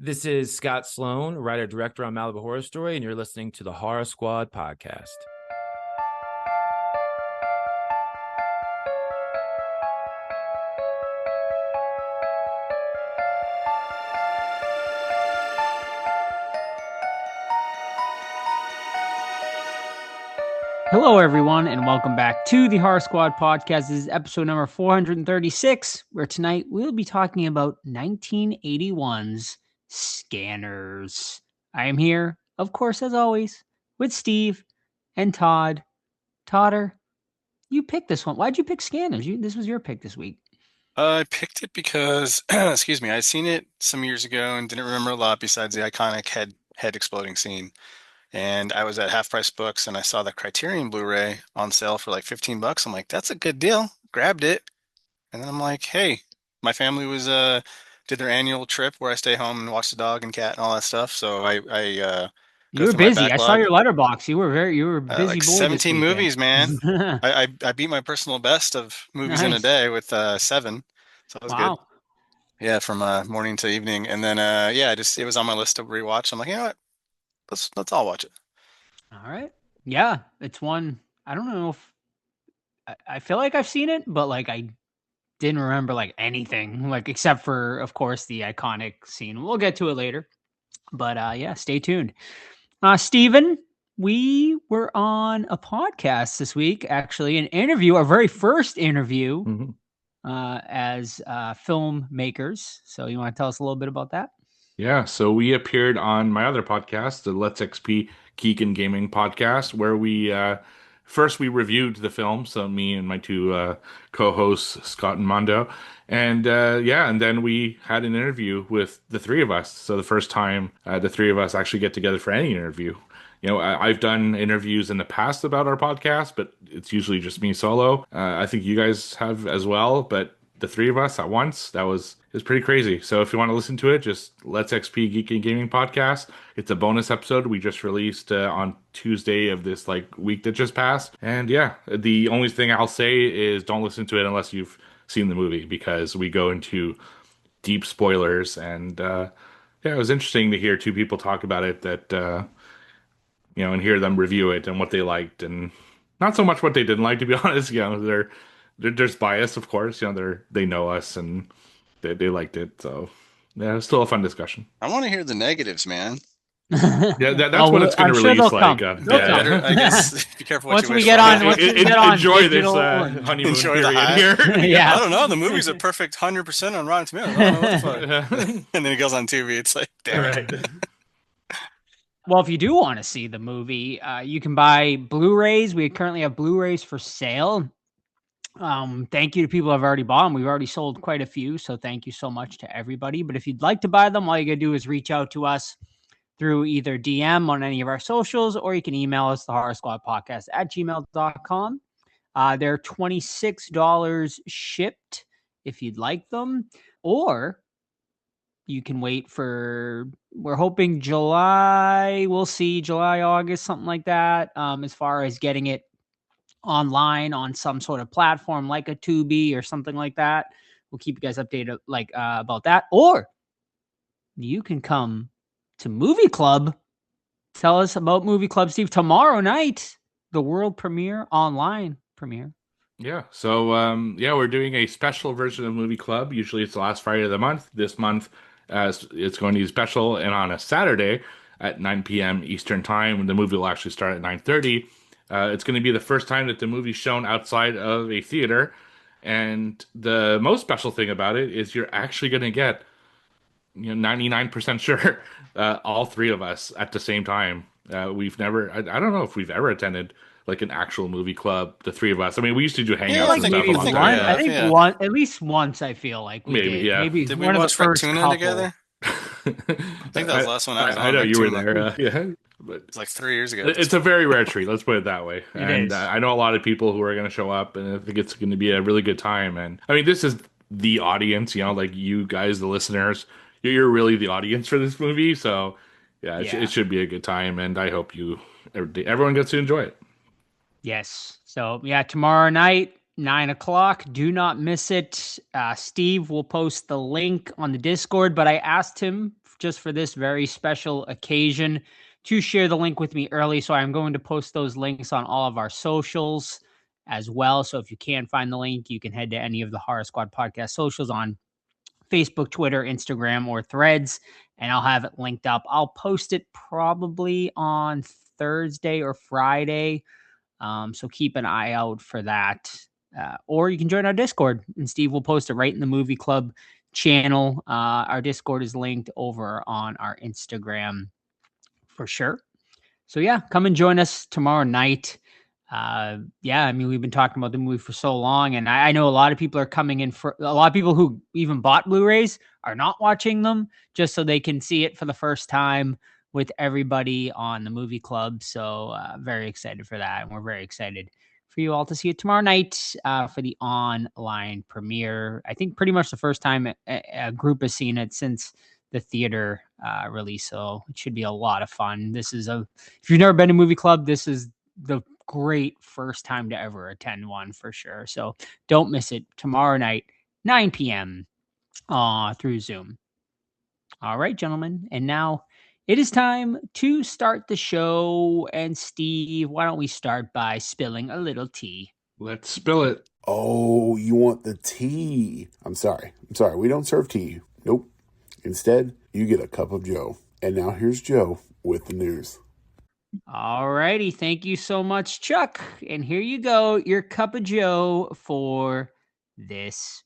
This is Scott Sloan, writer-director on Malibu Horror Story, and you're listening to the Horror Squad podcast. Hello, everyone, and welcome back to the Horror Squad podcast. This is episode number 436, where tonight we'll be talking about 1981's Scanners. I am here, of course, as always, with Steve and Todd. Todder, you picked this one. Why'd you pick Scanners? This was your pick this week. I picked it because, excuse me, I'd seen it some years ago and didn't remember a lot besides the iconic head exploding scene. And I was at Half Price Books and I saw the Criterion Blu-ray on sale for like $15. I'm like, that's a good deal. Grabbed it. And then I'm like, hey, my family did their annual trip where I stay home and watch the dog and cat and all that stuff. So I You go were through my busy. I saw backlog. your letterbox. You were a busy Like boy this 17 weekend. movies, man. I beat my personal best of movies in a Nice. day with 7. So that was good. Wow. Yeah, from morning to evening. And then yeah, it was on my list to rewatch. I'm like, you know what? Let's all watch it. All right. Yeah, it's one. I don't know if I feel like I've seen it, but like I didn't remember like anything, like except for, of course, the iconic scene. We'll get to it later. But yeah, stay tuned. Steven, we were on a podcast this week, actually, an interview, our very first interview as filmmakers. So you want to tell us a little bit about that? Yeah, so we appeared on my other podcast, the Let's XP Geek and Gaming podcast, where we first we reviewed the film. So me and my two co-hosts, Scott and Mondo, and and then we had an interview with the three of us. So the first time the three of us actually get together for any interview. You know, I've done interviews in the past about our podcast, but it's usually just me solo. I think you guys have as well, but the three of us at once, it was pretty crazy. So if you want to listen to it, just Let's XP Geek and Gaming podcast. It's a bonus episode we just released on Tuesday of this like week that just passed. And yeah, the only thing I'll say is don't listen to it unless you've seen the movie, because we go into deep spoilers. And yeah, it was interesting to hear two people talk about it that and hear them review it and what they liked and not so much what they didn't like, to be honest. There's bias, of course. They know us and they liked it. So yeah, it's still a fun discussion. I want to hear the negatives, man. Yeah, that's what it's going to I'm sure release. they'll Like, come. Better, I guess. Be careful what Once you we wish get for. on- once we get on enjoy this digital orange. honeymoon Enjoy the period high. here. Yeah. I don't know. The movie's a perfect 100% on Rotten Tomatoes. I don't know what the fuck. And then it goes on TV. It's like, damn it. Right. Well, if you do want to see the movie, you can buy Blu-rays. We currently have Blu-rays for sale. Thank you to people who have already bought them. We've already sold quite a few, so thank you so much to everybody. But if you'd like to buy them, all you gotta do is reach out to us through either DM on any of our socials, or you can email us, the horror squad podcast at gmail.com. They're $26 shipped if you'd like them, or you can wait for, we're hoping July, we'll see, July, August, something like that, as far as getting it online on some sort of platform like a Tubi or something like that. We'll keep you guys updated about that. Or you can come to Movie Club. Tell us about Movie Club, Steve. Tomorrow night, the world premiere, online premiere. Yeah. So we're doing a special version of Movie Club. Usually it's the last Friday of the month. This month it's going to be special, and on a Saturday at 9 p.m. Eastern time, the movie will actually start at 9:30. It's going to be the first time that the movie's shown outside of a theater. And the most special thing about it is you're actually going to get 99% sure all three of us at the same time. We've never, I don't know if we've ever attended like an actual movie club, the three of us. I mean, we used to do hangouts Yeah, I and think stuff a maybe long one. time Yeah. I think yeah. one, at least once, I feel like we Maybe, did. yeah. Maybe Did we one of watch the first Rectuna couple. together? I think that was the last one I was on. I know you were Rectuna. there. Yeah. But It's like 3 years ago. it's a very rare treat. Let's put it that way. It is. I know a lot of people who are going to show up, and I think it's going to be a really good time. And I mean, this is the audience, like you guys, the listeners. You're really the audience for this movie. So yeah, Yeah. it should be a good time, and I hope everyone gets to enjoy it. Yes. So yeah, tomorrow night, 9:00. Do not miss it. Steve will post the link on the Discord, but I asked him just for this very special occasion to share the link with me early. So I'm going to post those links on all of our socials as well. So if you can't find the link, you can head to any of the Horror Squad podcast socials on Facebook, Twitter, Instagram, or Threads, and I'll have it linked up. I'll post it probably on Thursday or Friday. So keep an eye out for that. Or you can join our Discord, and Steve will post it right in the Movie Club channel. Our Discord is linked over on our Instagram for sure. So yeah, come and join us tomorrow night. Yeah, I mean, we've been talking about the movie for so long, and I know a lot of people are coming in for a lot of people who even bought Blu-rays are not watching them just so they can see it for the first time with everybody on the Movie Club. So very excited for that. And we're very excited for you all to see it tomorrow night for the online premiere. I think pretty much the first time a group has seen it since the theater release. So it should be a lot of fun. This is if you've never been to Movie Club, this is the great first time to ever attend one for sure. So don't miss it tomorrow night, 9 p.m. Through Zoom. All right, gentlemen. And now it is time to start the show. And Steve, why don't we start by spilling a little tea? Let's spill it. Oh, you want the tea? I'm sorry. We don't serve tea. Nope. Instead, you get a cup of Joe. And now here's Joe with the news. All righty. Thank you so much, Chuck. And here you go, your cup of Joe for this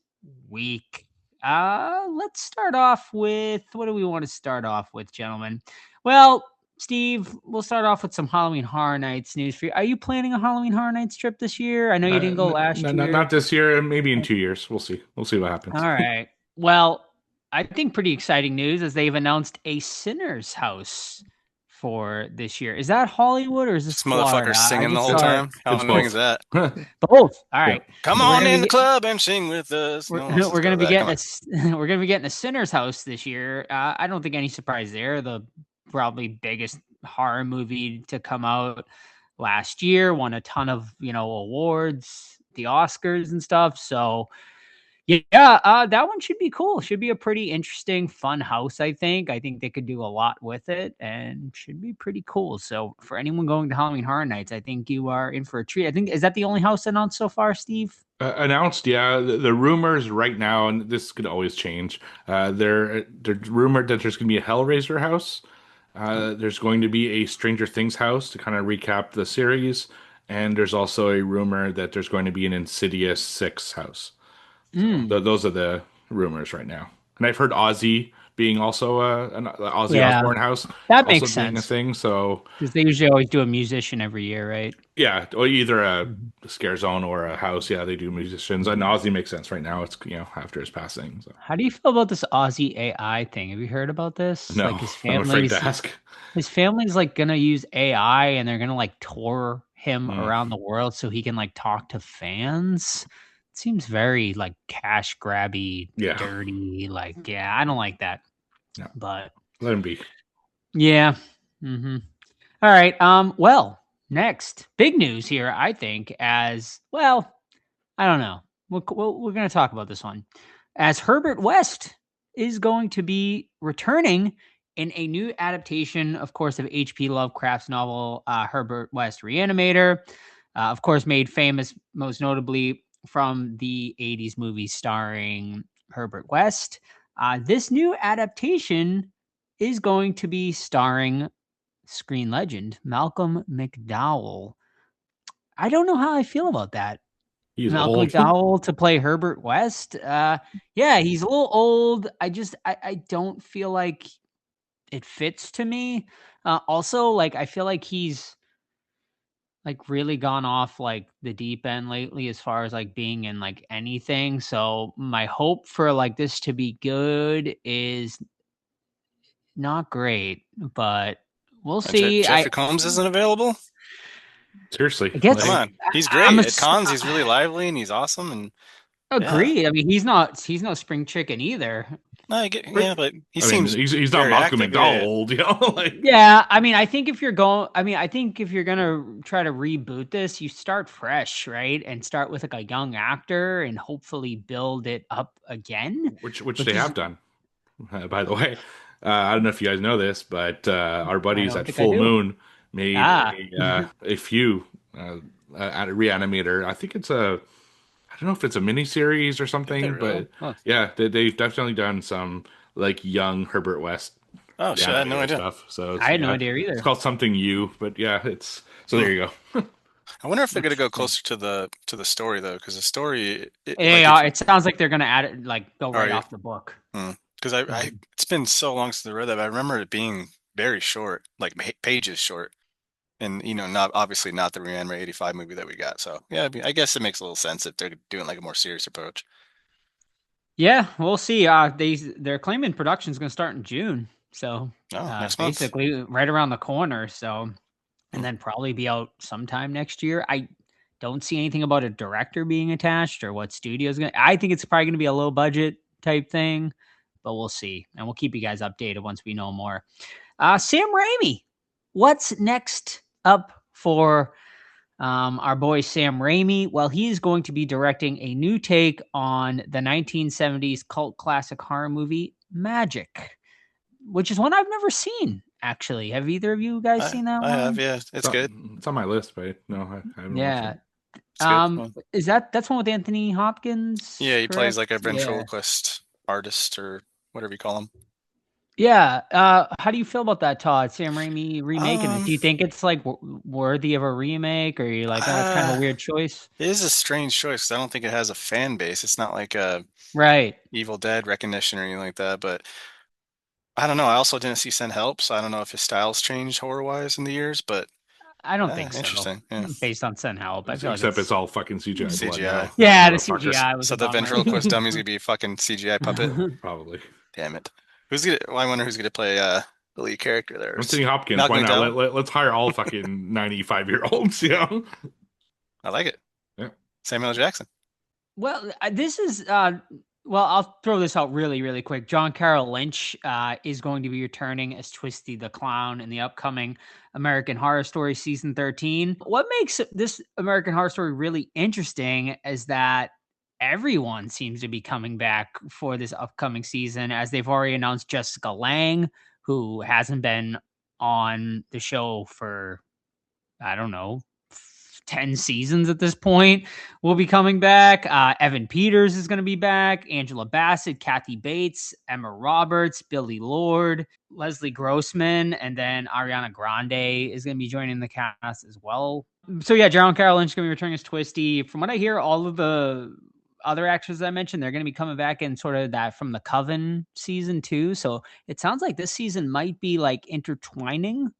week. Let's start off with, what do we want to start off with, gentlemen? Well, Steve, we'll start off with some Halloween Horror Nights news for you. Are you planning a Halloween Horror Nights trip this year? I know you didn't go last year. Not this year. Maybe in 2 years. We'll see. We'll see what happens. All right. Well, I think pretty exciting news as they've announced a Sinner's House for this year. Is that Hollywood or is this motherfucker singing the whole time? How annoying is that? Both. All right. Come on in the club and sing with us. We're going to be getting a Sinner's House this year. I don't think any surprise there. The probably biggest horror movie to come out last year, won a ton of awards, the Oscars and stuff. So yeah, that one should be cool. Should be a pretty interesting, fun house, I think. I think they could do a lot with it and should be pretty cool. So for anyone going to Halloween Horror Nights, I think you are in for a treat. I think, is that the only house announced so far, Steve? Announced, yeah. The rumors right now, and this could always change, they're rumored that there's going to be a Hellraiser house. There's going to be a Stranger Things house to kind of recap the series. And there's also a rumor that there's going to be an Insidious 6 house. So those are the rumors right now, and I've heard Ozzy being also an Ozzy Osbourne house. That makes sense. Being a thing, so because they usually always do a musician every year, right? Yeah, or either a scare zone or a house. Yeah, they do musicians, and Ozzy makes sense right now. It's after his passing. So. How do you feel about this Ozzy AI thing? Have you heard about this? No, like his I'm afraid to ask. His family's like gonna use AI, and they're gonna like tour him around the world so he can like talk to fans. Seems very like cash grabby, dirty. Like, I don't like that. Yeah. But let him be. Yeah. Mm-hmm. All right. Well, next big news here, I think, as well. I don't know. We're going to talk about this one, as Herbert West is going to be returning in a new adaptation, of course, of H.P. Lovecraft's novel Herbert West Reanimator. Of course, made famous most notably from the 80s movie starring Herbert West. This new adaptation is going to be starring screen legend Malcolm McDowell. I don't know how I feel about that. He's Malcolm old. McDowell to play Herbert West. Yeah, he's a little old. I don't feel like it fits to me. Also, like, I feel like he's like really gone off like the deep end lately as far as like being in like anything. So my hope for like this to be good is not great, but we'll see. Jeffrey Combs isn't available. Seriously, I guess, come on, he's great at cons. He's really lively and he's awesome. And agree. Yeah. I mean, he's no spring chicken either. No, I get, but he seems he's not Malcolm McDowell old, like. Yeah, I mean, I think if you're gonna try to reboot this, you start fresh, right, and start with like a young actor and hopefully build it up again. Which they have done, by the way. I don't know if you guys know this, but our buddies don't at think I Full do. Moon made Ah. a few at a Reanimator. I think it's I don't know if it's a mini series or something, really? but yeah, they've definitely done some like young Herbert West Oh shit, I had no Reanimator idea. stuff. So I had no yeah, idea either. it's called Something You, but yeah, it's so there you go. I wonder if they're gonna go closer to the story though, because the story, Yeah, it sounds like they're gonna add it, like go right Are you- off the book. because I it's been so long since I read that, but I remember it being very short, like pages short, and not obviously not the Reanimator 85 movie that we got. So yeah, I guess it makes a little sense if they're doing like a more serious approach. Yeah, we'll see. They're claiming production's gonna start in June, so Next month. basically right around the corner. So, and then probably be out sometime next year. I don't see anything about a director being attached or what studio's gonna. I think it's probably gonna be a low budget type thing, but we'll see, and we'll keep you guys updated once we know more. Sam Raimi, what's next up for our boy Sam Raimi? Well, he's going to be directing a new take on the 1970s cult classic horror movie Magic, which is one I've never seen. Actually, have either of you guys seen that one? I have, yeah. It's good. It's on my list, but no, I haven't Yeah. It's good. Is that's one with Anthony Hopkins? Yeah, he plays like a correct? ventriloquist artist or whatever you call him. Yeah. How do you feel about that, Todd? Sam Raimi remaking it? Do you think it's like worthy of a remake, or are you like, oh, it's kind of a weird choice? It is a strange choice because I don't think it has a fan base. It's not like a Right. Evil Dead recognition or anything like that. But I don't know. I also didn't see Send Help, so I don't know if his style's changed horror-wise in the years. But I don't think so. Interesting. Yeah. Based on Send Help, I feel like except it's all fucking CGI. blood CGI. now. Yeah, the Motherfuckers. CGI was So a the bummer. ventriloquist dummy's gonna be a fucking CGI puppet. Probably. Damn it. Well, I wonder who's gonna play the lead character there. Anthony Hopkins. Malcolm Why not? McDowell? Let's hire all fucking 95-year-olds. You know. I like it. Yeah. Samuel L. Jackson. Well, this is well, I'll throw this out really, really quick. John Carroll Lynch is going to be returning as Twisty the Clown in the upcoming American Horror Story season 13. What makes this American Horror Story really interesting is that everyone seems to be coming back for this upcoming season, as they've already announced Jessica Lange, who hasn't been on the show for, I don't know, 10 seasons at this point, will be coming back. Evan Peters is going to be back. Angela Bassett, Kathy Bates, Emma Roberts, Billy Lord, Leslie Grossman, and then Ariana Grande is going to be joining the cast as well. So yeah, John Carroll Lynch is going to be returning as Twisty. From what I hear, all of the other actors I mentioned, they're going to be coming back in sort of that from the Coven season 2. So it sounds like this season might be like intertwining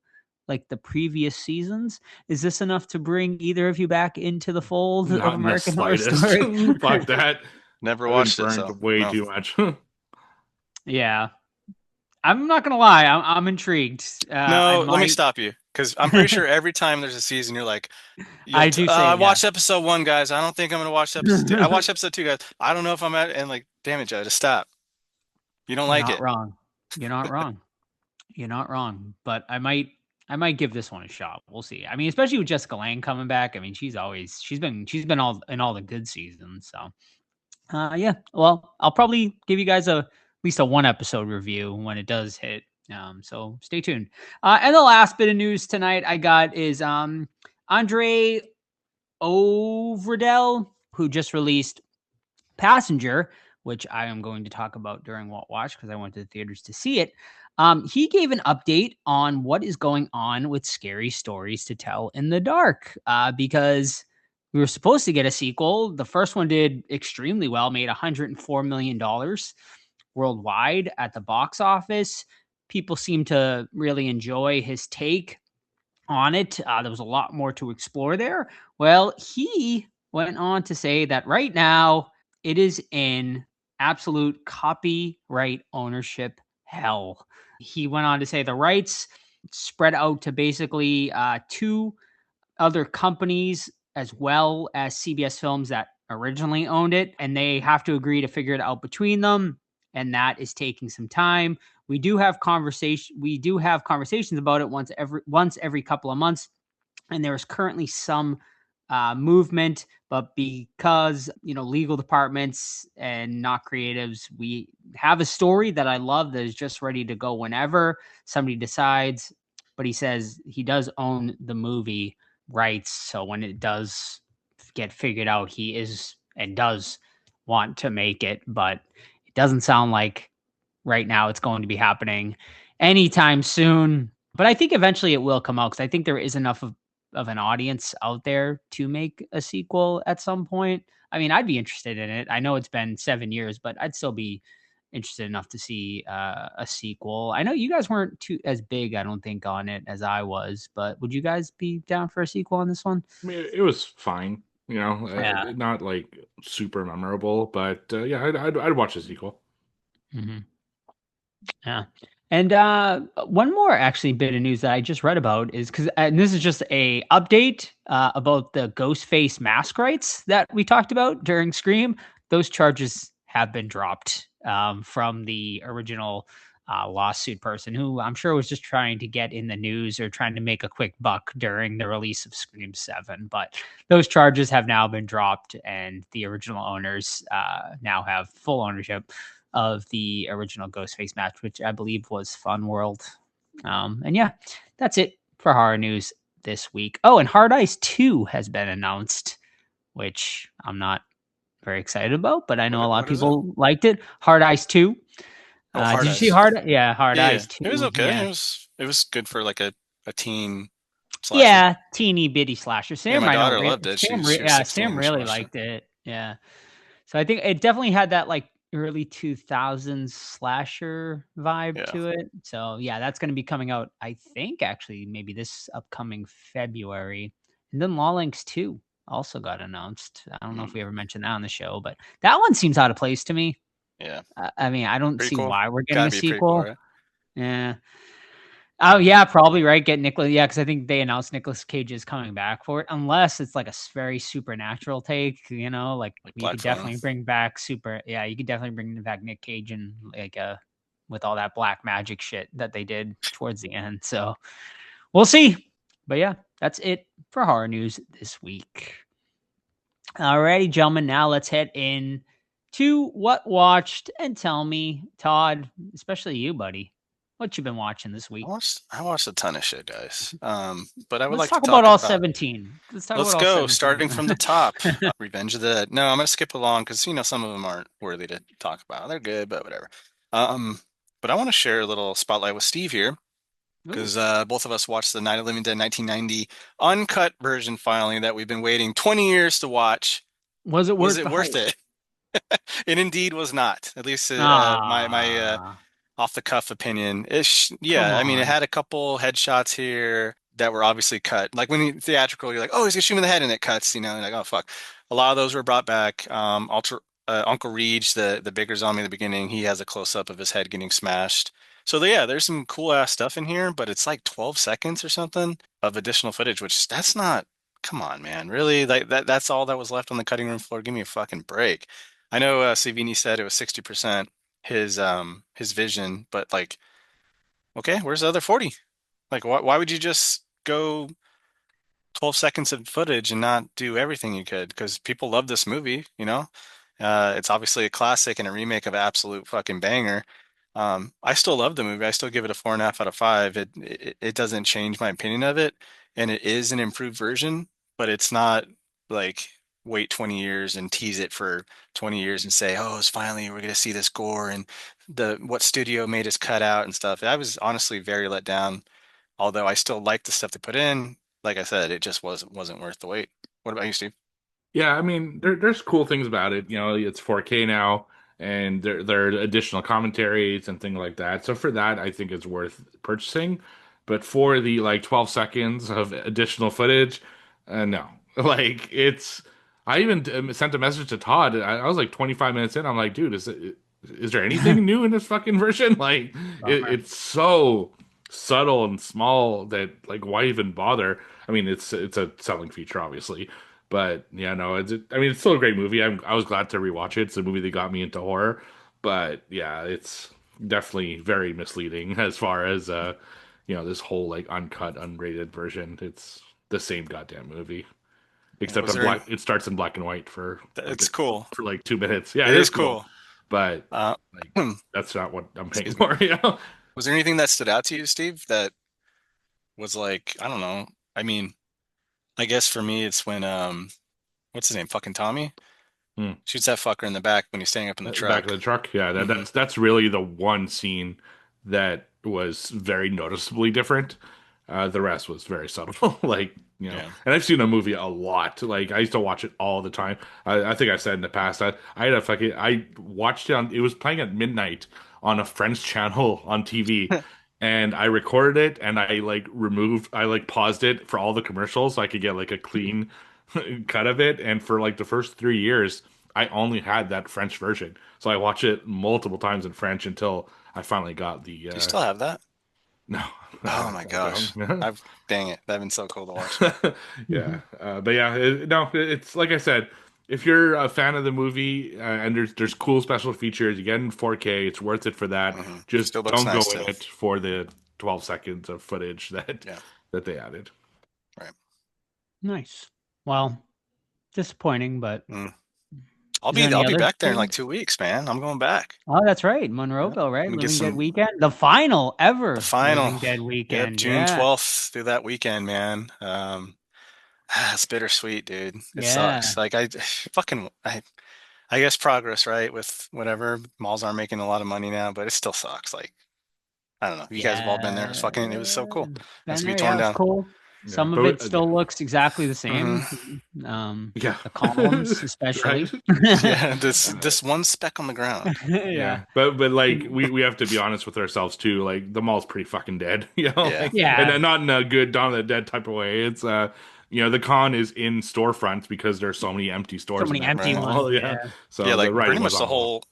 like the previous seasons. Is this enough to bring either of you back into the fold of American Horror Story? Fuck that. Never I've been watched it. burnt So way no. too much. Yeah. I'm not gonna lie, I'm intrigued. No, let me stop you, because I'm pretty sure every time there's a season, you're like, I do say, I yeah. watched episode 1, guys. I don't think I'm gonna watch episode 2. I watched episode 2, guys. I don't know if I'm at, and like, damn it, Joe, just stop. You don't like You're not it. wrong. You're not wrong. You're not wrong. But I might give this one a shot. We'll see. I mean, especially with Jessica Lange coming back. I mean, she's been all in all the good seasons. So yeah. Well, I'll probably give you guys at least a 1 episode review when it does hit. So stay tuned. And the last bit of news tonight I got is Andre Ovredell, who just released Passenger, which I am going to talk about during Walt Watch because I went to the theaters to see it. He gave an update on what is going on with Scary Stories to Tell in the Dark, because we were supposed to get a sequel. The first one did extremely well, made $104 million worldwide at the box office. People seem to really enjoy his take on it. There was a lot more to explore there. Well, he went on to say that right now it is in absolute copyright ownership hell. He went on to say the rights spread out to basically 2 other companies, as well as CBS Films that originally owned it, and they have to agree to figure it out between them, and that is taking some time. We do have conversations about it once every couple of months, and there is currently some movement, but because legal departments and not creatives, we have a story that I love that is just ready to go whenever somebody decides. But he says he does own the movie rights, so when it does get figured out, he is and does want to make it, but it doesn't sound like right now it's going to be happening anytime soon. But I think eventually it will come out because I think there is enough of an audience out there to make a sequel at some point. I mean, I'd be interested in it. I know it's been 7 years, but I'd still be interested enough to see a sequel. I know you guys weren't too as big, I don't think, on it as I was, but would you guys be down for a sequel on this one? I mean, it was fine. Yeah. Not like super memorable, but yeah, I'd watch the sequel. Mm-hmm. Yeah. And one more actually bit of news that I just read about is because and this is just a update about the Ghostface mask rights that we talked about during Scream. Those charges have been dropped from the original lawsuit person, who I'm sure was just trying to get in the news or trying to make a quick buck during the release of Scream 7. But those charges have now been dropped, and the original owners now have full ownership of the original Ghostface match, which I believe was Fun World. And yeah, that's it for horror news this week. Oh, and Hard Eyes 2 has been announced, which I'm not very excited about, but I know a lot of people liked it. Hard Eyes 2. Did you see Hard Eyes? Yeah, Hard Eyes 2. It was okay. Yeah. It was good for like a teen slasher. Yeah, teeny bitty slasher. Sam, my daughter loved it. Sam really liked it. Yeah. So I think it definitely had that like early 2000s slasher vibe to it. So yeah, that's going to be coming out, I think, actually maybe this upcoming February. And then Law Links 2 also got announced. I don't know if we ever mentioned that on the show, but that one seems out of place to me. Yeah. I mean, I don't see why we're getting a sequel. Cool, right? Yeah. Oh yeah, probably right. Get Nicolas, because I think they announced Nicolas Cage is coming back for it, unless it's like a very supernatural take. Like you could definitely bring back you could definitely bring back Nick Cage and like with all that black magic shit that they did towards the end. So we'll see. But yeah, that's it for horror news this week. Alrighty, gentlemen. Now let's head in to what watched and tell me, Todd, especially you, buddy. What you been watching this week? I watched a ton of shit, guys. But I would Let's like to talk about all 17. Let's go, starting from the top. Revenge of the Dead. No, I'm gonna skip along because some of them aren't worthy to talk about. They're good, but whatever. But I want to share a little spotlight with Steve here because both of us watched the Night of the Living Dead 1990 uncut version finally that we've been waiting 20 years to watch. Was it worth it? It indeed was not. At least my off the cuff opinion. I mean, it had a couple headshots here that were obviously cut. Like when you theatrical, you're like, oh, he's gonna shoot him in the head, and it cuts. You're like, oh fuck. A lot of those were brought back. Uncle Reed, the bigger zombie in the beginning, he has a close up of his head getting smashed. So there's some cool ass stuff in here, but it's like 12 seconds or something of additional footage, which that's not. Come on, man. Really? Like that's all that was left on the cutting room floor. Give me a fucking break. I know Savini said it was 60% his vision, but like, okay, where's the other 40? Like, why would you just go 12 seconds of footage and not do everything you could? Because people love this movie, it's obviously a classic and a remake of an absolute fucking banger. I still love the movie. I still give it a 4.5 out of 5. It doesn't change my opinion of it, and it is an improved version, but it's not like wait 20 years and tease it for 20 years and say, oh, it's finally we're gonna see this gore and what studio made us cut out and stuff. I was honestly very let down, although I still like the stuff they put in. Like I said, it just wasn't worth the wait. What about you, Steve? Yeah, I mean, there's cool things about it. It's 4K now, and there are additional commentaries and things like that. So for that, I think it's worth purchasing. But for the like 12 seconds of additional footage, no. Like I even sent a message to Todd. I was like 25 minutes in. I'm like, dude, is there anything new in this fucking version? Like, it's so subtle and small that like, why even bother? I mean, it's a selling feature, obviously, but yeah, no, it's still a great movie. I was glad to rewatch it. It's a movie that got me into horror, but yeah, it's definitely very misleading as far as this whole like uncut, unrated version. It's the same goddamn movie. except Was in there black. It starts in black and white for It's cool. for like 2 minutes. Yeah, It it is is cool, cool. but Uh, like that's not what I'm paying excuse me. for. You know? Was there anything that stood out to you, Steve, that was like, I don't know. I mean, I guess for me, it's when what's his name? Fucking Tommy Hmm. shoots that fucker in the back when he's standing up in the Back of truck. the truck. Yeah, Mhm. that's really the one scene that was very noticeably different. The rest was very subtle. Like, Yeah. and I've seen a movie a lot. Like, I used to watch it all the time. I think I said in the past, I had a fucking, I watched it it was playing at midnight on a French channel on TV. And I recorded it and I like paused it for all the commercials so I could get like a clean cut of it. And for like the first 3 years, I only had that French version. So I watched it multiple times in French until I finally got the Do you still have that? no, Oh my I gosh. don't. Dang it. That'd been so cool to watch. Yeah, but yeah, no, it's like I said. If you're a fan of the movie and there's cool special features, you get in 4K. It's worth it for that. Just Still looks don't go nice in too. it for the 12 seconds of footage Yeah. that they added. Right. Nice. Well, disappointing, but I'll is there any be other back there in like cool- 2 weeks, man. I'm going back. Oh, that's right. Yeah. Monroeville, right? I'm gonna get Living Dead some weekend. The final the ever final. Living Dead Yep, weekend. June Yeah. 12th through that weekend, man. It's bittersweet, dude. It Yeah. sucks. Like I guess progress, right? With whatever malls aren't making a lot of money now, but it still sucks. Like I don't know. You guys have all been there. It was so cool. Has Been to be there, torn yeah, it's down. cool. Yeah, Some of but it still looks exactly the same. yeah, The columns, especially. Right? Yeah, this one speck on the ground. Yeah. But like we have to be honest with ourselves too. Like the mall's pretty fucking dead, Yeah. Like, Yeah. and not in a good Dawn of the Dead type of way. It's the con is in storefronts because there's so many empty stores. So many in that empty mall. ones. Yeah. Yeah. So Yeah, the like writing pretty much was the on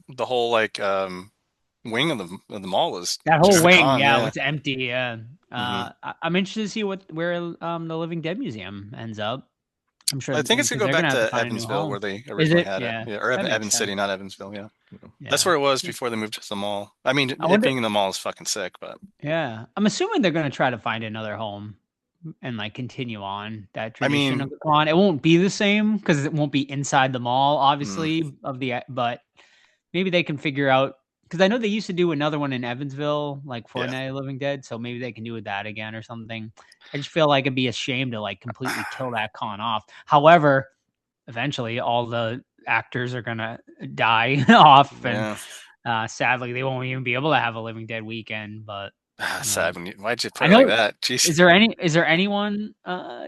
the wall. whole like wing of the mall was That just whole the wing, con, yeah, it's empty. Yeah. Mhm. I'm interested to see where the Living Dead Museum ends up. I'm sure I think it's because gonna go they're back gonna have to to find a new Evansville where home. they Is originally it? had it. Yeah. Yeah, or That makes Evans City, sense. not Evansville. Yeah. Yeah. That's where it was before they moved to the mall. I mean, I it wonder. being in the mall is fucking sick, but Yeah, I'm assuming they're gonna try to find another home and like continue on that I tradition mean, of the con. It won't be the same because it won't be inside the mall, obviously. But maybe they can figure out because I know they used to do another one in Evansville, like yeah. Night of the Living Dead. So maybe they can do that again or something. I just feel like it'd be a shame to like completely kill that con off. However, eventually all the actors are gonna die off, and Yeah. sadly they won't even be able to have a Living Dead weekend. But Sad why'd you I put it like know. that? Jeez. Is there anyone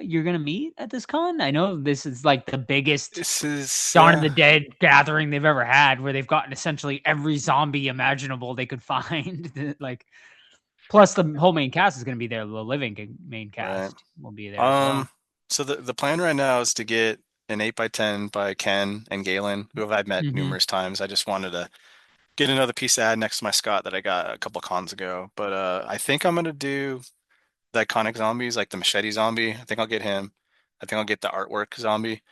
you're gonna meet at this con? I know this is like the biggest This is Dawn of the Dead gathering they've ever had, where they've gotten essentially every zombie imaginable they could find. Like, plus the whole main cast is gonna be there. The living main cast will be there as well. So the plan right now is to get an 8x10 by Ken and Galen, who I've met numerous times. I just wanted to get another piece to add next to my Scott that I got a couple cons ago. But I think I'm gonna do the iconic zombies, like the machete zombie. I think I'll get him. I think I'll get the artwork zombie,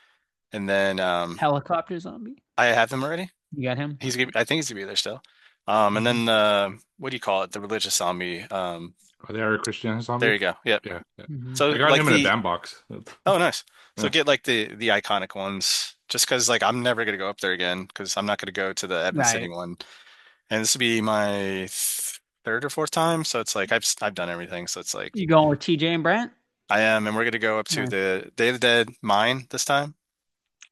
and then Helicopter zombie. I have him already. You got him. I think he's gonna be there still. And then what do you call it? The religious zombie. Are they a Christian zombie? There you go. Yep. Yeah. So I got like him in a damn box. Oh, nice. So Yeah. get like the iconic ones, just because like I'm never gonna go up there again because I'm not gonna go to the Evans City one, and this will be my third or fourth time. So it's like I've done everything. So it's like You going with TJ and Brent? I am, and we're gonna go up to Nice. the Day of the Dead mine this time.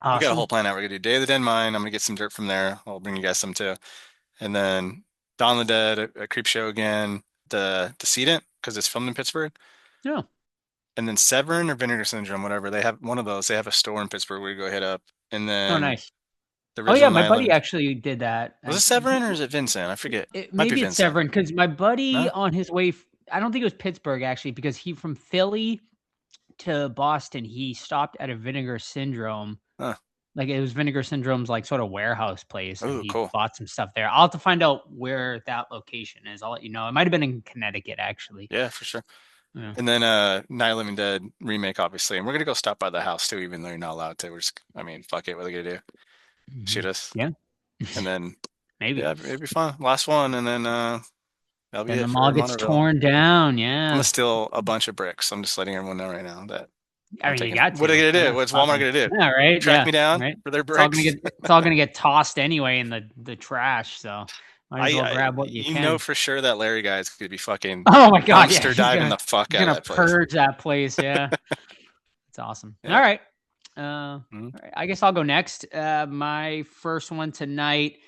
We got a Awesome. whole plan out. We're gonna do Day of the Dead mine. I'm gonna get some dirt from there. I'll bring you guys some too, and then Dawn of the Dead, a creep show again. The Decedent because it's filmed in Pittsburgh. Yeah. And then Severn or Vinegar Syndrome, whatever. They have one of those. They have a store in Pittsburgh where you go hit up. And then Oh, nice. the Oh yeah, original my Night buddy Living- actually did that. Was it Severn or is it Vincent? I forget. Might be Maybe it's Vincent. Severn because my buddy No? on his way. I don't think it was Pittsburgh actually because he from Philly to Boston. He stopped at a Vinegar Syndrome. Huh. Like it was Vinegar Syndrome's like sort of warehouse place. And Ooh, he cool. bought some stuff there. I'll have to find out where that location is. I'll let you know. It might have been in Connecticut actually. Yeah, for sure. Yeah. And then Night of the Living Dead remake, obviously. And we're gonna go stop by the house too, even though you're not allowed to. I mean, fuck it, what are they gonna do? Shoot us. Yeah. And then Maybe. yeah, it'd be fun. Last one, and then that'll be Then it the for mall gets Monterville. torn down. I'm Yeah. gonna steal a bunch of bricks. I'm just letting everyone know right now that I mean, you got to. What are they gonna do? Yeah, What's fuck Walmart 'em. gonna do? Yeah, right. Track Yeah, me down right. for their It's all gonna bricks? get it's all gonna get tossed anyway in the trash. So might as well I grab what you can. for sure that Larry guy is gonna be fucking Oh my god, yeah, dumpster diving the fuck he's out of gonna that place. purge that place. Yeah, it's awesome. Yeah. All right. Mhm. All right, I guess I'll go next. My first one tonight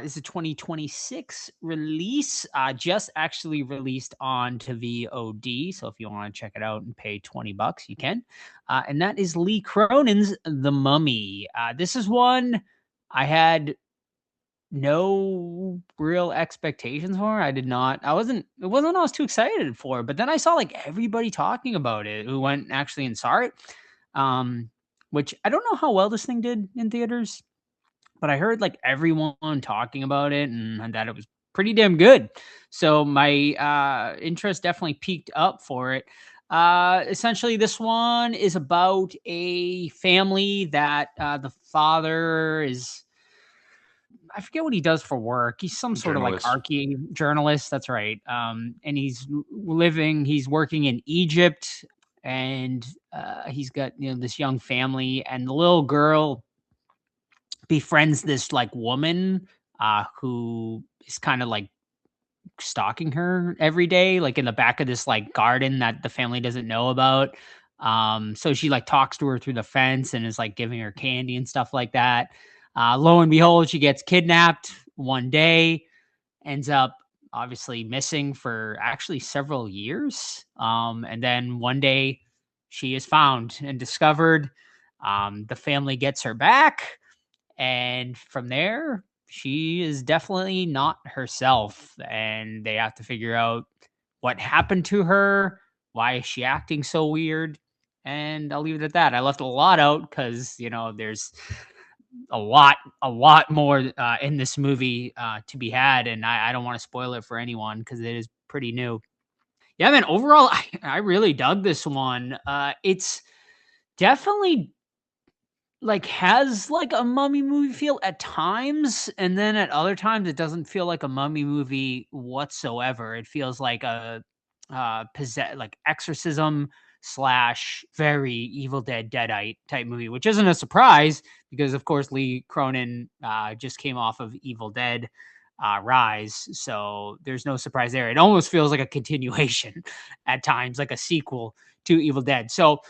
is a 2026 release. Just actually released on to VOD. So if you want to check it out and pay $20, you can. And that is Lee Cronin's The Mummy. This is one I had no real expectations for. It wasn't what I was too excited for, but then I saw like everybody talking about it who went actually and saw it. Which I don't know how well this thing did in theaters, but I heard like everyone talking about it and that it was pretty damn good. So my interest definitely peaked up for it. Essentially, this one is about a family that the father is, I forget what he does for work. He's some sort of like journalist. That's right. And he's working in Egypt, and he's got this young family, and the little girl befriends this like woman who is kind of like stalking her every day, like in the back of this like garden that the family doesn't know about. So she like talks to her through the fence and is like giving her candy and stuff like that. Lo and behold, she gets kidnapped one day, ends up obviously missing for actually several years. And then one day she is found and discovered. The family gets her back. And from there, she is definitely not herself. And they have to figure out what happened to her. Why is she acting so weird? And I'll leave it at that. I left a lot out because, there's a lot more in this movie to be had. And I don't want to spoil it for anyone because it is pretty new. Yeah, man, overall, I really dug this one. It's definitely like has like a mummy movie feel at times, and then at other times it doesn't feel like a mummy movie whatsoever. It feels like a like exorcism slash very Evil Dead Deadite type movie, which isn't a surprise because of course Lee Cronin just came off of Evil Dead Rise, so there's no surprise there. It almost feels like a continuation at times, like a sequel to Evil Dead. So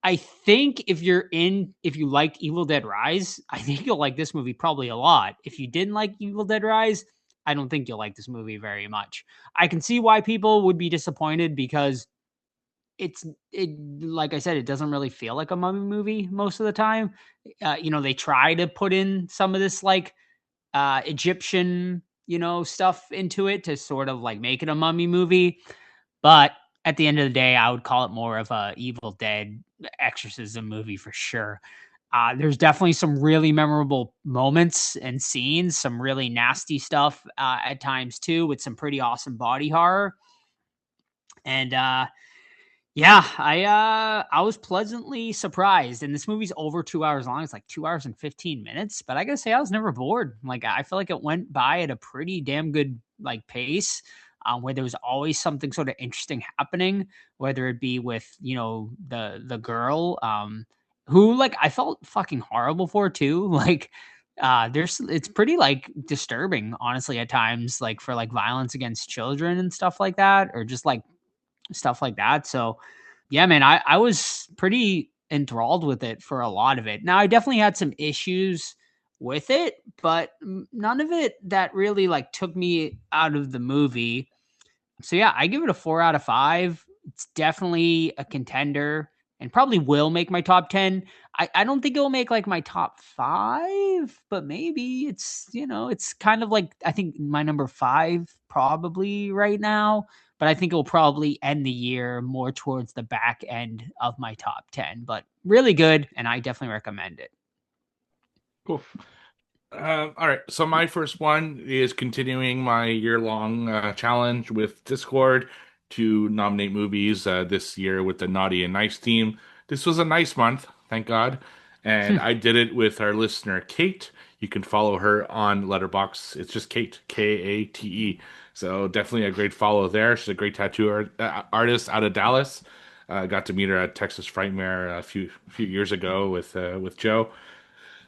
I think if you liked Evil Dead Rise, I think you'll like this movie probably a lot. If you didn't like Evil Dead Rise, I don't think you'll like this movie very much. I can see why people would be disappointed because it like I said, it doesn't really feel like a mummy movie most of the time. They try to put in some of this like Egyptian, stuff into it to sort of like make it a mummy movie, but at the end of the day, I would call it more of a Evil Dead exorcism movie for sure. There's definitely some really memorable moments and scenes, some really nasty stuff at times too, with some pretty awesome body horror. And yeah, I was pleasantly surprised. And this movie's over 2 hours long. It's like 2 hours and 15 minutes. But I gotta say, I was never bored. Like I feel like it went by at a pretty damn good like pace. Where there was always something sort of interesting happening, whether it be with the girl who like I felt fucking horrible for too. Like it's pretty like disturbing, honestly, at times, like for like violence against children and stuff like that, or just like stuff like that. So yeah, man, I was pretty enthralled with it for a lot of it. Now I definitely had some issues with it, but none of it that really like took me out of the movie. So yeah, I give it a 4 out of 5. It's definitely a contender and probably will make my top 10. I don't think it will make like my top 5, but maybe it's kind of like, I think my number 5 probably right now, but I think it will probably end the year more towards the back end of my top 10, but really good. And I definitely recommend it. Cool. All right. So my first one is continuing my year-long challenge with Discord to nominate movies this year with the Naughty and Nice team. This was a nice month, thank God. And I did it with our listener, Kate. You can follow her on Letterboxd. It's just Kate, Kate. So definitely a great follow there. She's a great tattoo artist out of Dallas. Got to meet her at Texas Frightmare a few years ago with Joe.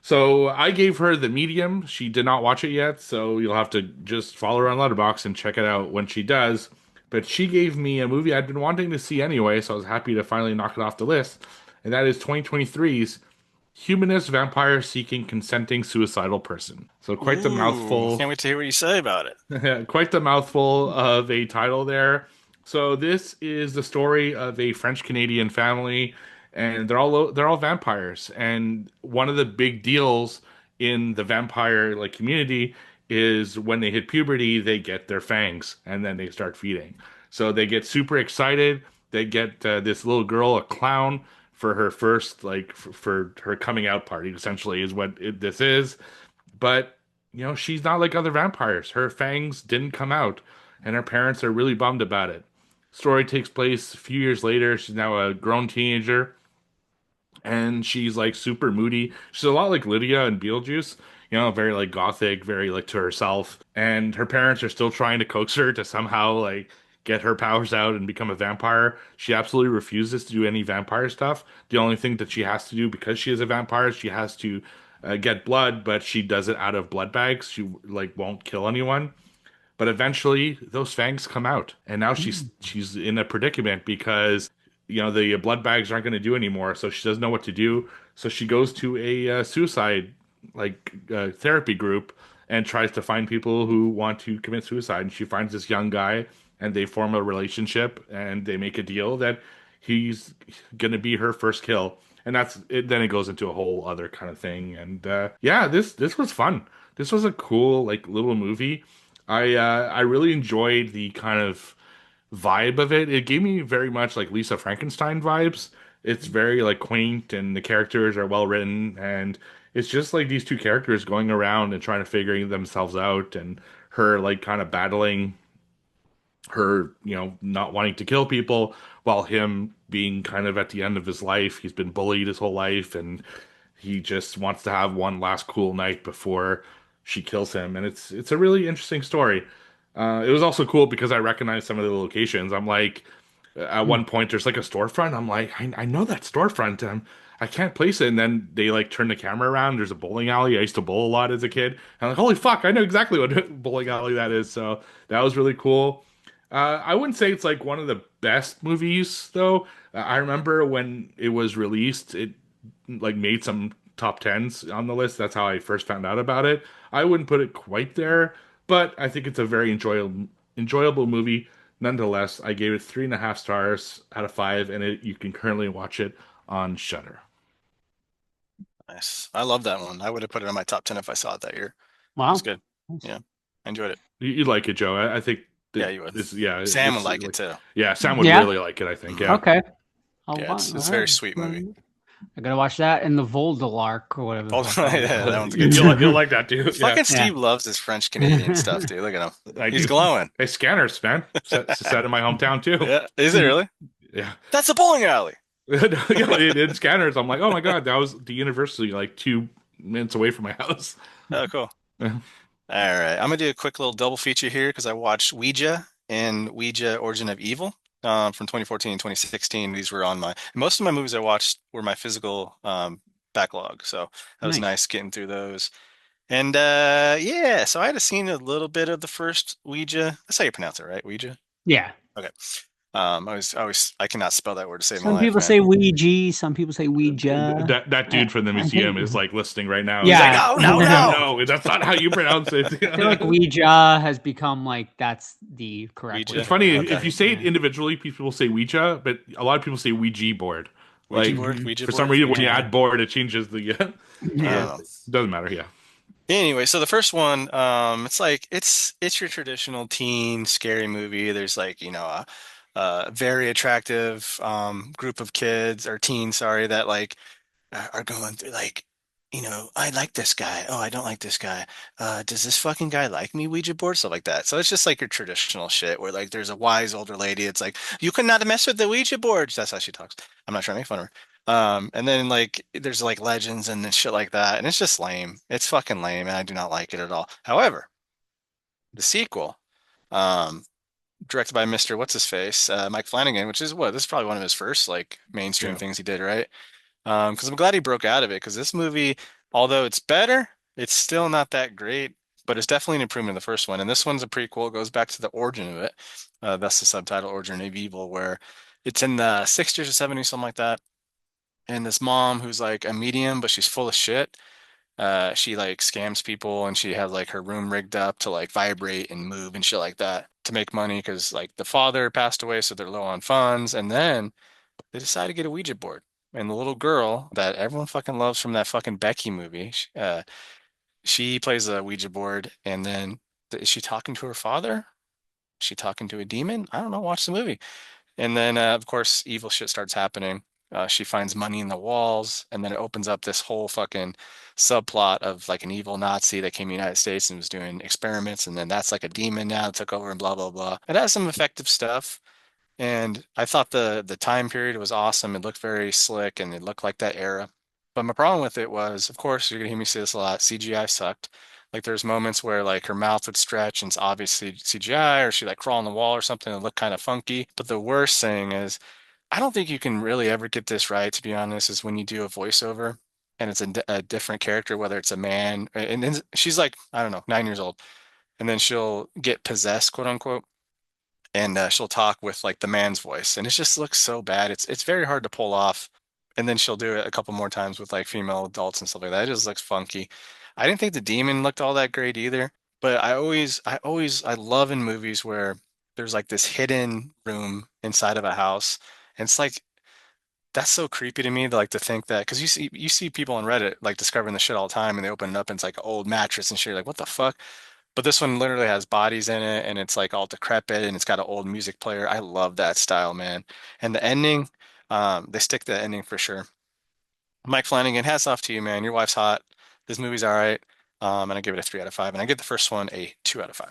So I gave her the medium. She did not watch it yet, so you'll have to just follow her on Letterboxd and check it out when she does. But she gave me a movie I'd been wanting to see anyway, so I was happy to finally knock it off the list. And that is 2023's Humanist Vampire Seeking Consenting Suicidal Person. So quite the mouthful. Can't wait to hear what you say about it. Quite the mouthful of a title there. So this is the story of a French Canadian family, and they're all vampires. And one of the big deals in the vampire like community is when they hit puberty, they get their fangs, and then they start feeding. So they get super excited. They get this little girl a clown for her first for her coming out party. Essentially, is what this is. But she's not like other vampires. Her fangs didn't come out, and her parents are really bummed about it. Story takes place a few years later. She's now a grown teenager, and she's like super moody. She's a lot like Lydia in Beetlejuice, very like gothic, very like to herself. And her parents are still trying to coax her to somehow like get her powers out and become a vampire. She absolutely refuses to do any vampire stuff. The only thing that she has to do, because she is a vampire, she has to get blood, but she does it out of blood bags. She like won't kill anyone. But eventually, those fangs come out, and now she's in a predicament because the blood bags aren't going to do anymore. So she doesn't know what to do. So she goes to a suicide therapy group and tries to find people who want to commit suicide. And she finds this young guy, and they form a relationship, and they make a deal that he's going to be her first kill. And that's it. Then it goes into a whole other kind of thing. And this was fun. This was a cool like little movie. I really enjoyed the kind of vibe of it. It gave me very much like Lisa Frankenstein vibes. It's very like quaint, and the characters are well written, and it's just like these two characters going around and trying to figure themselves out, and her like kind of battling her, not wanting to kill people, while him being kind of at the end of his life. He's been bullied his whole life, and he just wants to have one last cool night before she kills him. And it's a really interesting story. It was also cool because I recognized some of the locations. I'm like, at one point there's like a storefront. I'm like, I know that storefront. I can't place it. And then they like turn the camera around. There's a bowling alley. I used to bowl a lot as a kid. And I'm like, holy fuck, I know exactly what bowling alley that is. So that was really cool. I wouldn't say it's like one of the best movies though. I remember when it was released, it like made some top tens on the list. That's how I first found out about it. I wouldn't put it quite there, but I think it's a very enjoyable movie. Nonetheless, I gave it 3.5 stars out of 5, and you can currently watch it on Shudder. Nice. I love that one. I would have put it in my top 10 if I saw it that year. It Wow. was good. Yeah. I enjoyed it. You like it, Joe? I think. Yeah, you would. Sam would like it too. Yeah, Sam would really like it, I think. Yeah. Okay. Yeah, it's a very sweet movie. I gotta watch that and the Voldelark or whatever. Yeah, that one's good. You'll like that too. Fucking Steve loves his French Canadian stuff, dude. Look at him. He's glowing. Hey, Scanners, man. Set in my hometown too. Yeah. Is it really? Yeah. That's a bowling alley. In Scanners, I'm like, oh my god, that was the university like 2 minutes away from my house. Oh, cool. All right, I'm gonna do a quick little double feature here because I watched Ouija and Ouija: Origin of Evil from 2014 and 2016. These were on most of my movies I watched were my physical backlog, so that was nice getting through those. And so I had seen a little bit of the first Ouija. That's how you pronounce it, right? Ouija. Yeah. Okay. I cannot spell that word to save my Some life. people say Ouija, some people say Ouija. That dude from the museum is like listening right now. Yeah. He's like, no, that's not how you pronounce it. I feel like Ouija has become like that's the correct Ouija. word. It's funny if you say it individually, people say Ouija, but a lot of people say Ouija board. Ouija board? Ouija for board? some reason, when you add board, it changes the. Yeah. Doesn't matter. Yeah. Anyway, so the first one, it's your traditional teen scary movie. There's like very attractive group of kids or teens, sorry, that like are going through like, I like this guy. Oh, I don't like this guy. Does this fucking guy like me? Ouija board, stuff like that. So it's just like your traditional shit where like there's a wise older lady. It's like, you cannot mess with the Ouija board. That's how she talks. I'm not trying to make fun of her. And then like there's like legends and shit like that. And it's just lame. It's fucking lame. And I do not like it at all. However, the sequel, directed by Mr. What's his face, Mike Flanagan, which is this is probably one of his first like mainstream things he did, right? Because I'm glad he broke out of it. Because this movie, although it's better, it's still not that great, but it's definitely an improvement in the first one. And this one's a prequel. It goes back to the origin of it. That's the subtitle, Origin of Evil, where it's in the 60s or 70s, something like that. And this mom who's like a medium, but she's full of shit. She like scams people and she has like her room rigged up to like vibrate and move and shit like that to make money because like the father passed away, so they're low on funds. And then they decide to get a Ouija board. And the little girl that everyone fucking loves from that fucking Becky movie, she plays a Ouija board. And then is she talking to her father? Is she talking to a demon? I don't know. Watch the movie. And then, of course, evil shit starts happening. She finds money in the walls, and then it opens up this whole fucking subplot of like an evil Nazi that came to the United States and was doing experiments, and then that's like a demon now that took over and blah blah blah. It has some effective stuff, and I thought the time period was awesome. It looked very slick, and it looked like that era. But my problem with it was, of course, you're gonna hear me say this a lot. CGI sucked. Like there's moments where like her mouth would stretch and it's obviously CGI, or she like crawl on the wall or something and look kind of funky. But the worst thing is, I don't think you can really ever get this right, to be honest, is when you do a voiceover and it's a different character, whether it's a man, and then she's like, I don't know, 9 years old, and then she'll get possessed, quote unquote, and she'll talk with like the man's voice, and it just looks so bad. It's very hard to pull off. And then she'll do it a couple more times with like female adults and stuff like that. It just looks funky. I didn't think the demon looked all that great either, but I love in movies where there's like this hidden room inside of a house, and it's like that's so creepy to me to like to think that because you see people on Reddit like discovering the shit all the time, and they open it up and it's like an old mattress and shit. You're like, what the fuck? But this one literally has bodies in it and it's like all decrepit and it's got an old music player. I love that style, man. And the ending, they stick to the ending for sure. Mike Flanagan, hats off to you, man. Your wife's hot. This movie's all right. And I give it a 3 out of 5. And I give the first one a 2 out of 5.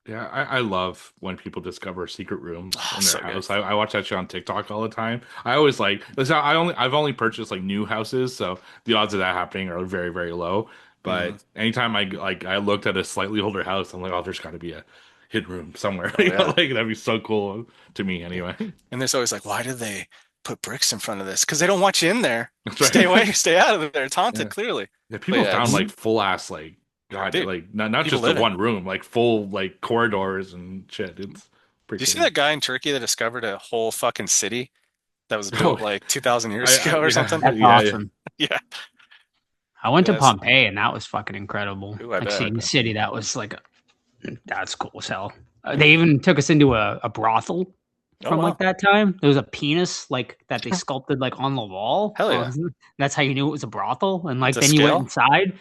Yeah, I love when people discover secret rooms in so their good. house. I watch that shit on TikTok all the time. I always like listen, I've only purchased like new houses, so the odds of that happening are very, very low. But anytime I looked at a slightly older house, I'm like, oh, there's got to be a hidden room somewhere. Oh, yeah. Like that'd be so cool to me anyway. And there's always like, why did they put bricks in front of this? Because they don't want you in there. That's right. Stay away, stay out of there. It's haunted, Yeah. clearly. Yeah, people yeah, found it's- like full ass like God, Dude, like not people just live the in one room, like full like corridors and shit. It's pretty Do you see crazy. that guy in Turkey that discovered a whole fucking city that was Oh, built like 2,000 years ago or yeah. something? That's Yeah, yeah. awesome. Yeah. I went to Yes. Pompeii and that was fucking incredible. Ooh, I Like bet. seeing the city, that was like that's cool as hell. They even took us into a brothel Oh, from wow. like that time. There was a penis like that they sculpted like on the wall. Hell yeah. That's how you knew it was a brothel. And like To then you went scale? inside.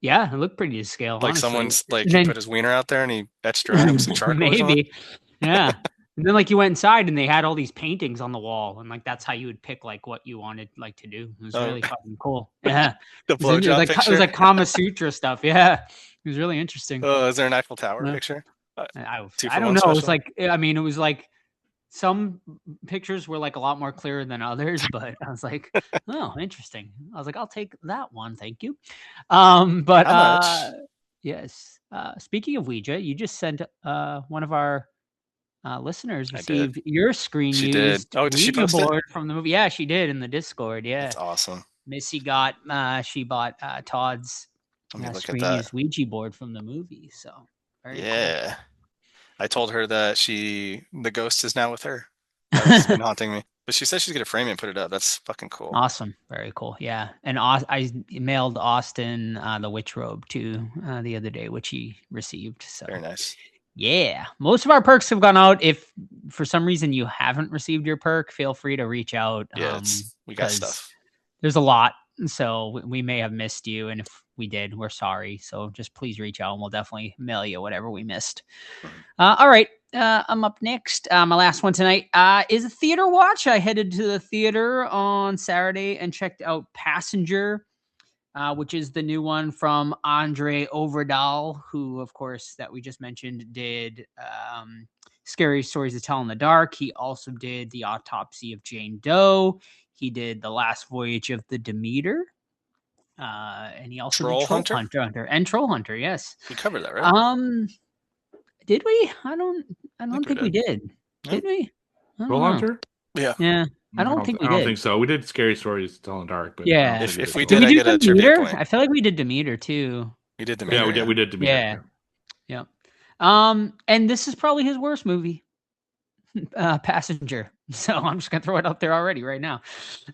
Yeah, it looked pretty to scale. Like honestly. someone's like And he then- put his wiener out there and he etched her out with some charcoal or something? maybe. Yeah. And then like you went inside and they had all these paintings on the wall, and like that's how you would pick like what you wanted like to do. It was Oh. really fucking cool. Yeah. The It was, blowjob like picture? it was like Kama Sutra stuff. Yeah. It was really interesting. Oh, is there an Eiffel Tower Yeah. picture? I 2 I for don't 1 know. It was special? like I mean, it was like some pictures were like a lot more clear than others, but I was like, oh, interesting. I was like, I'll take that one, thank you. But How much? yes. Speaking of Ouija, you just sent one of our listeners I did. received your screen She did. used Oh, did she Ouija post it? board from the movie. Yeah, she did in the Discord. Yeah, That's awesome. Missy got she bought Todd's Let me look at screen that. used Ouija board from the movie. So very cool. Yeah. I told her that the ghost is now with her. That's been haunting me. But she said she's gonna frame it and put it up. That's fucking cool. Awesome. Very cool. Yeah. And I mailed Austin the witch robe too the other day, which he received. So Very nice. yeah. Most of our perks have gone out. If for some reason you haven't received your perk, feel free to reach out. Yeah, we got 'cause stuff. There's a lot. So we may have missed you. And if we did, we're sorry. So just please reach out and we'll definitely mail you whatever we missed. All right. I'm up next. My last one tonight is a theater watch. I headed to the theater on Saturday and checked out Passenger, which is the new one from Andre Overdahl, who, of course, that we just mentioned, did Scary Stories to Tell in the Dark. He also did The Autopsy of Jane Doe. He did The Last Voyage of the Demeter. And he also Troll did Hunter? Hunter and Troll Hunter. Yes. You covered that, right? Did we? I don't think we did. did. No. Did we? I don't Troll know. Hunter? Yeah. Yeah. I don't think we I don't did. think so. We did Scary Stories to Tell in the Dark, but Yeah. If we Did did, we I do get a trivia Demeter? point. I feel like we did Demeter too. We did the yeah, we did Demeter. Yeah. And this is probably his worst movie, Passenger. So I'm just gonna throw it out there already right now.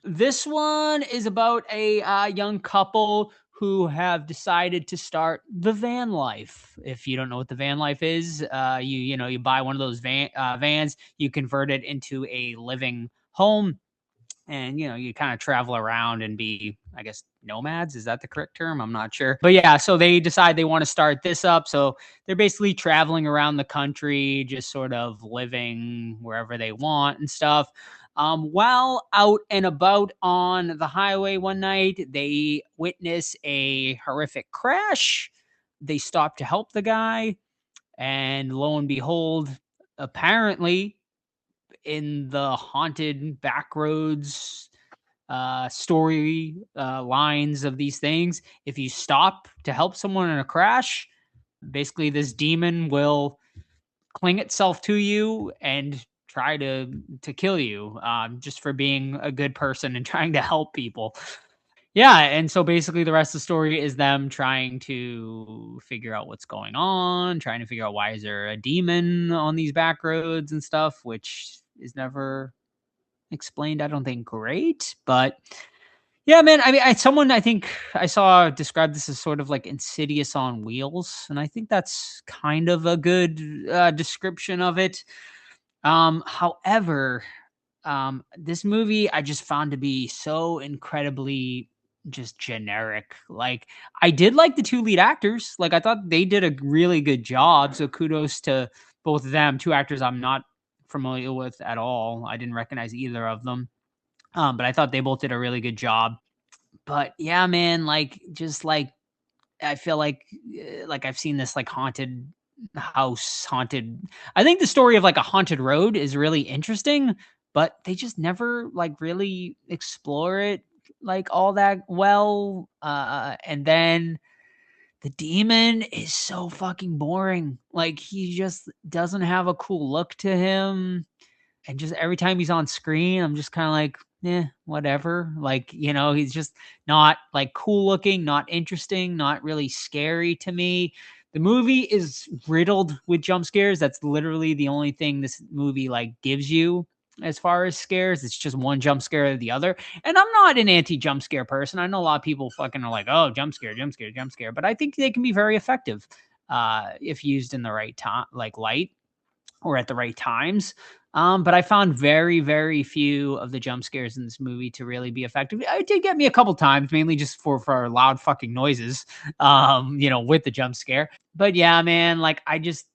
This one is about a young couple who have decided to start the van life. If you don't know what the van life is, you buy one of those vans, you convert it into a living home, and you kind of travel around and be, I guess, nomads. Is that the correct term? I'm not sure. But yeah, so they decide they want to start this up. So they're basically traveling around the country, just sort of living wherever they want and stuff. While out and about on the highway one night, they witness a horrific crash. They stop to help the guy, and lo and behold, apparently in the haunted backroads story lines of these things, if you stop to help someone in a crash, basically this demon will cling itself to you and try to kill you, just for being a good person and trying to help people. Yeah, and so basically the rest of the story is them trying to figure out what's going on, trying to figure out why is there a demon on these back roads and stuff, which is never explained, I don't think, great. But yeah, man, I mean, someone I think I saw describe this as sort of like Insidious on wheels, and I think that's kind of a good description of it. However, this movie I just found to be so incredibly just generic. Like, I did like the two lead actors. Like, I thought they did a really good job. So kudos to both of them. Two actors I'm not familiar with at all. I didn't recognize either of them. But I thought they both did a really good job. But yeah, man, like, just like, I feel like I've seen this like haunted house, I think the story of like a haunted road is really interesting, but they just never like really explore it like all that well. And then the demon is so fucking boring. Like, he just doesn't have a cool look to him. And just every time he's on screen, I'm just kind of like, whatever. Like, he's just not like cool looking, not interesting, not really scary to me. The movie is riddled with jump scares. That's literally the only thing this movie like gives you as far as scares. It's just one jump scare or the other. And I'm not an anti-jump scare person. I know a lot of people fucking are like, oh, jump scare. But I think they can be very effective if used in the right time, like light, or at the right times. But I found very, very few of the jump scares in this movie to really be effective. It did get me a couple times, mainly just for loud fucking noises, with the jump scare. But yeah, man, like, I just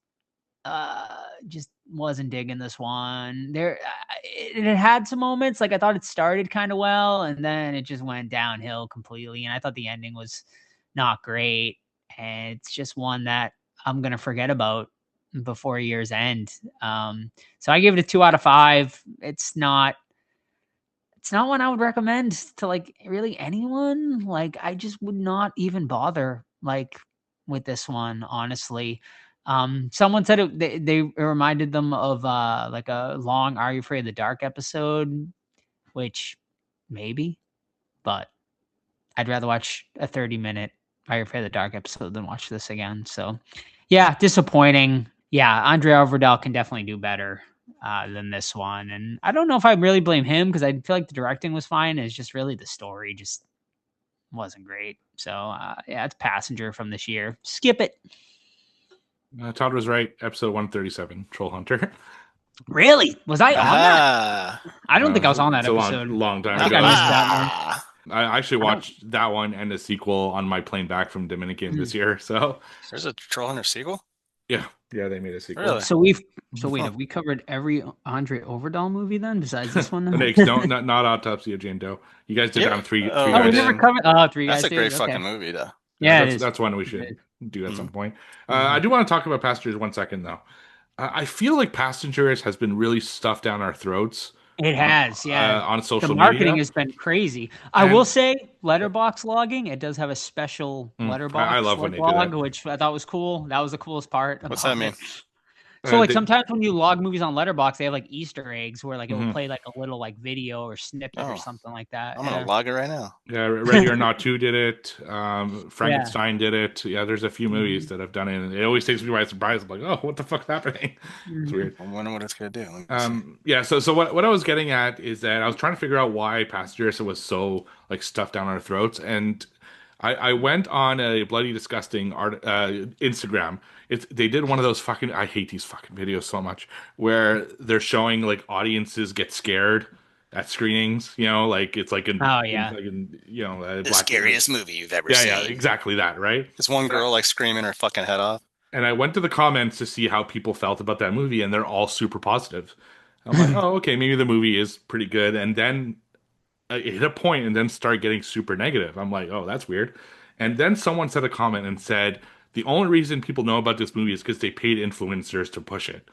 wasn't digging this one. It had some moments. Like, I thought it started kind of well, and then it just went downhill completely. And I thought the ending was not great. And it's just one that I'm going to forget about before year's end. So I give it a 2 out of 5. It's not one I would recommend to like really anyone. Like, I just would not even bother like with this one, honestly. Someone said they reminded them of like a long Are You Afraid of the Dark episode, which maybe, but I'd rather watch a 30-minute Are You Afraid of the Dark episode than watch this again. So yeah, disappointing. Yeah, Andre Overdell can definitely do better than this one. And I don't know if I really blame him, because I feel like the directing was fine. It's just really the story just wasn't great. So yeah, it's Passenger from this year. Skip it. Todd was right. Episode 137, Troll Hunter. Really? Was I on that? I don't think I was on that it's episode. A long time I think ago. I missed that one. I actually watched that one and the sequel on my plane back from Dominican this year. So there's a Troll Hunter sequel? Yeah, they made a sequel. Really? So wait, have we covered every Andre Overdell movie then, besides this one? not Autopsy of Jane Doe. You guys did that on three. Oh, we never covered. Three guys. That's a great did? fucking movie, though. Yeah, that's one we should do at some point. I do want to talk about Passengers 1 second, though. I feel like Passengers has been really stuffed down our throats. It has, on social media. The marketing has been crazy. I will say, letterbox logging, it does have a special letterbox I love when they do log, that. which I thought was cool. That was the coolest part. What's that mean? So like They- sometimes when you log movies on Letterboxd, they have like Easter eggs where like it will Mhm. play like a little like video or snippet or Oh, something like that. I'm gonna Yeah. log it right now. Yeah, Ready or Not 2 did it. Frankenstein did it. Yeah, there's a few movies that have done it. And it always takes me by surprise. I'm like, oh, what the fuck's happening? It's Mhm. weird. I wonder what it's gonna do. Let me see. Yeah, so what I was getting at is that I was trying to figure out why Passagerissa was so like stuffed down our throats, and I went on a bloody disgusting Instagram. They did one of those fucking, I hate these fucking videos so much, where they're showing like audiences get scared at screenings. You know, like it's like Oh, yeah. The scariest movie you've ever Yeah, seen. yeah, exactly that, right? This one girl like screaming her fucking head off. And I went to the comments to see how people felt about that movie, and they're all super positive. I'm like, oh, okay, maybe the movie is pretty good. And then it hit a point and then started getting super negative. I'm like, oh, that's weird. And then someone said a comment and said, the only reason people know about this movie is because they paid influencers to push it.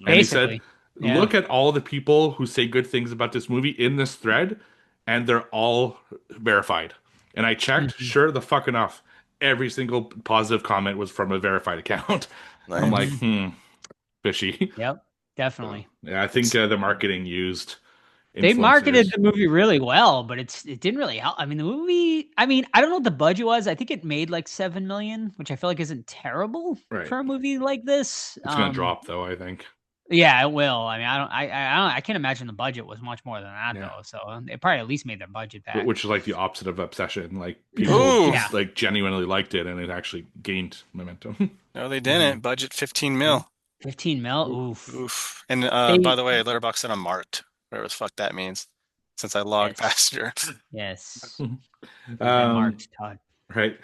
And he said, Basically. Yeah. look at all the people who say good things about this movie in this thread, and they're all verified. And I checked, sure the fuck enough, every single positive comment was from a verified account. I'm like, fishy. Yep. Definitely. Yeah, I think the marketing used They marketed influencers. the movie really well, but it didn't really help. I mean, the movie, I don't know what the budget was. I think it made like 7 million, which I feel like isn't terrible Right. for a movie like this. It's gonna drop though, I think. Yeah, it will. I mean, I can't imagine the budget was much more than that Yeah. though. So they probably at least made their budget back. Which is like the opposite of Obsession. Like people Ooh. Yeah. like genuinely liked it, and it actually gained momentum. No, they didn't. Budget 15 mil. 15 mil. Oof. Oof. And They- by the way, Letterboxd said I'm marked. Whatever the fuck that means. Since I logged Yes. Passenger. Yes. Um, Marked Todd. Right.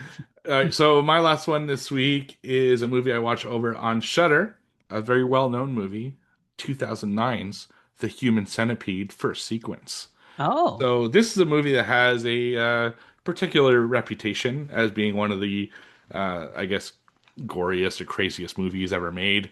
So my last one this week is a movie I watched over on Shudder, a very well-known movie, 2009's The Human Centipede first sequence. Oh. So this is a movie that has a particular reputation as being one of the, I guess, goriest or craziest movies ever made.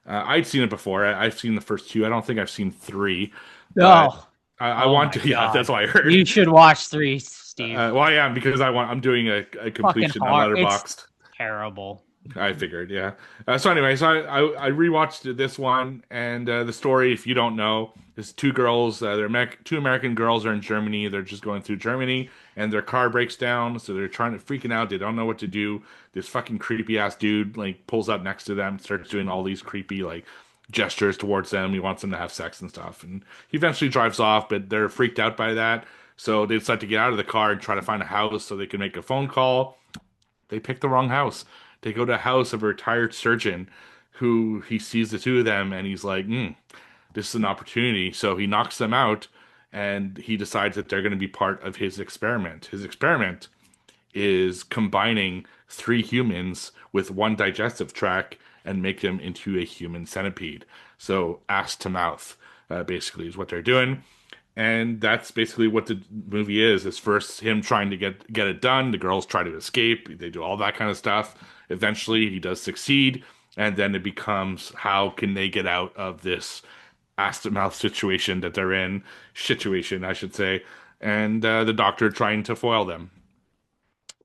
I'd seen it before. I've seen the first two. I don't think I've seen three. But Oh. I Oh want my to. Yeah, God. that's why I heard. You should watch 3, Steve. Well, I am because I'm doing a completion on hard. It's- Letterboxd. Terrible. I figured, yeah. So anyway, so I rewatched this one, and the story, if you don't know, is two girls. Two American girls are in Germany. They're just going through Germany, and their car breaks down, so they're freaking out. They don't know what to do. This fucking creepy ass dude like pulls up next to them, starts doing all these creepy like gestures towards them. He wants them to have sex and stuff, and he eventually drives off, but they're freaked out by that. So they decide to get out of the car and try to find a house so they can make a phone call. They pick the wrong house. They go to a house of a retired surgeon who he sees the two of them and he's like, this is an opportunity. So he knocks them out and he decides that they're going to be part of his experiment. His experiment is combining 3 humans with 1 digestive tract and make them into a human centipede. So ass to mouth, basically, is what they're doing. And that's basically what the movie is. It's first him trying to get it done. The girls try to escape. They do all that kind of stuff. Eventually, he does succeed. And then it becomes how can they get out of this ass to mouth situation that they're in? Situation, I should say. And the doctor trying to foil them.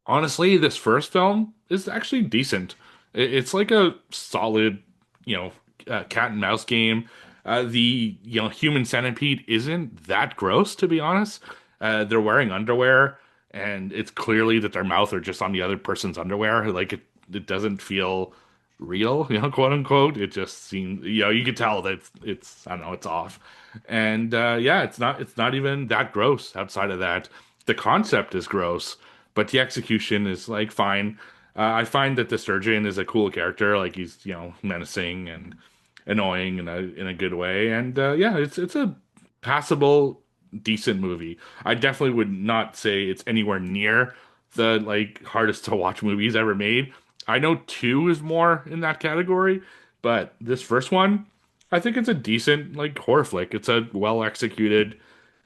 Honestly, this first film is actually decent. It's like a solid, cat and mouse game. The human centipede isn't that gross, to be honest. They're wearing underwear, and it's clearly that their mouth are just on the other person's underwear. Like it doesn't feel real, quote unquote. It just seems, you can tell that it's I don't know, it's off. And it's not even that gross. Outside of that, the concept is gross, but the execution is like fine. I find that the surgeon is a cool character. Like he's menacing and annoying in a good way. And it's a passable, decent movie. I definitely would not say it's anywhere near the like hardest to watch movies ever made. I know 2 is more in that category, but this first one, I think it's a decent like horror flick. It's a well executed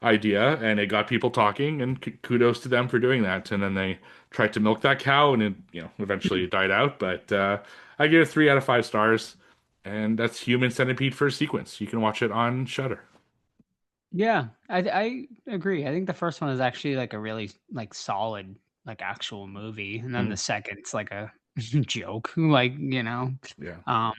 idea, and it got people talking, and kudos to them for doing that. And then they tried to milk that cow, and it eventually it died out. But I give it 3 out of 5 stars, and that's Human Centipede first sequence. You can watch it on Shudder. Yeah, I agree. I think the first one is actually like a really like solid like actual movie, and then the second's like a joke, like Yeah.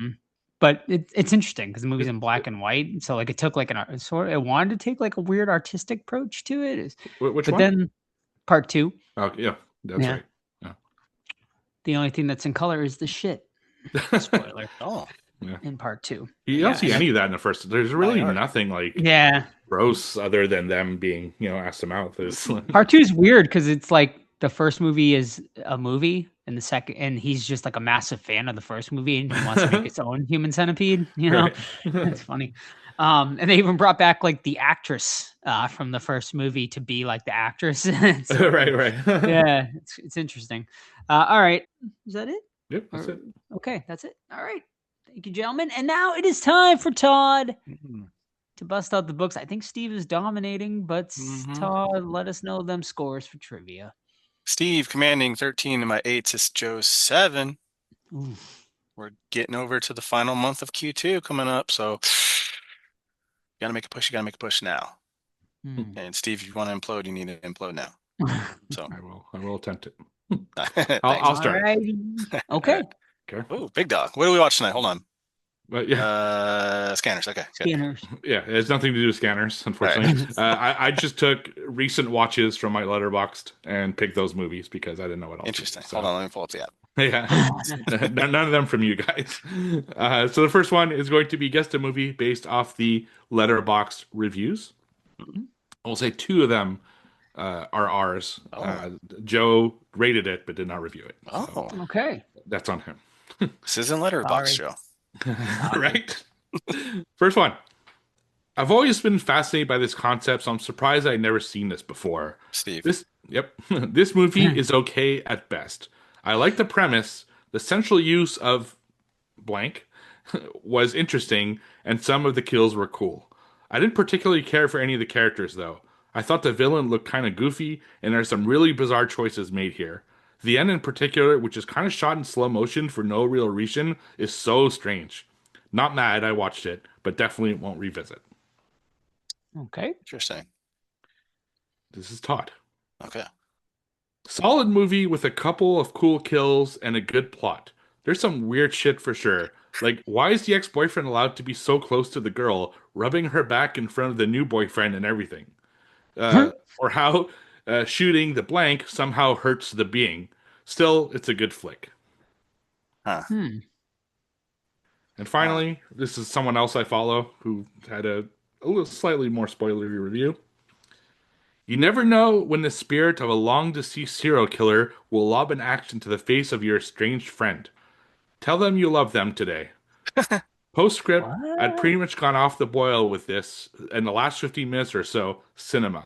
but it's interesting because the movie's in black and white. So like it took like it wanted to take like a weird artistic approach to it. Which but one? then part 2, Oh, yeah, that's Yeah. right. Yeah. the only thing that's in color is the shit. Spoiler. Oh, In part 2. You don't Yeah, see and any of that in the first. There's really art. nothing like Yeah. gross other than them being, ass to mouth. Part 2 is weird because it's like the first movie is a movie and the second, and he's just like a massive fan of the first movie and he wants to make his own Human Centipede. Right. It's funny. And they even brought back like the actress from the first movie to be like the actress. So, right. yeah, it's interesting. All right, is that it? Yep, that's it. Okay, that's it. All right, thank you, gentlemen. And now it is time for Todd to bust out the books. I think Steve is dominating, but Todd, let us know them scores for trivia. Steve commanding 13 and my 8 is Joe 7. Ooh. We're getting over to the final month of Q2 coming up, so you gotta make a push. You gotta make a push now. And Steve, if you want to implode, you need to implode now. So I will attempt it. I'll start. Alrighty. Okay. Okay. Oh, big dog. What do we watch tonight? Hold on. But yeah, Scanners. Okay. Good. Scanners. yeah, it has nothing to do with scanners, unfortunately. I just took recent watches from my Letterboxd and picked those movies because I didn't know what else. Interesting. So. Hold on, let me pull up the app. Yeah, none of them from you guys. So the first one is going to be guess a movie based off the Letterboxd reviews. I'll say 2 of them are ours. Joe rated it but did not review it. So Okay. that's on him. This isn't Letterboxd, Sorry. Joe. Right. First one. I've always been fascinated by this concept, so I'm surprised I'd never seen this before. Steve. This movie is okay at best. I like the premise. The central use of blank was interesting, and some of the kills were cool. I didn't particularly care for any of the characters, though. I thought the villain looked kind of goofy, and there's some really bizarre choices made here. The end in particular, which is kind of shot in slow motion for no real reason, is so strange. Not mad I watched it, but definitely won't revisit. Okay. Interesting. This is Todd. Okay. Solid movie with a couple of cool kills and a good plot. There's some weird shit for sure. Like, why is the ex-boyfriend allowed to be so close to the girl, rubbing her back in front of the new boyfriend and everything? Or how shooting the blank somehow hurts the being. Still, it's a good flick. And finally, this is someone else I follow who had a little slightly more spoilery review. You never know when the spirit of a long-deceased serial killer will lob an axe into the face of your estranged friend. Tell them you love them today. Postscript, I'd pretty much gone off the boil with this in the last 15 minutes or so. Cinema.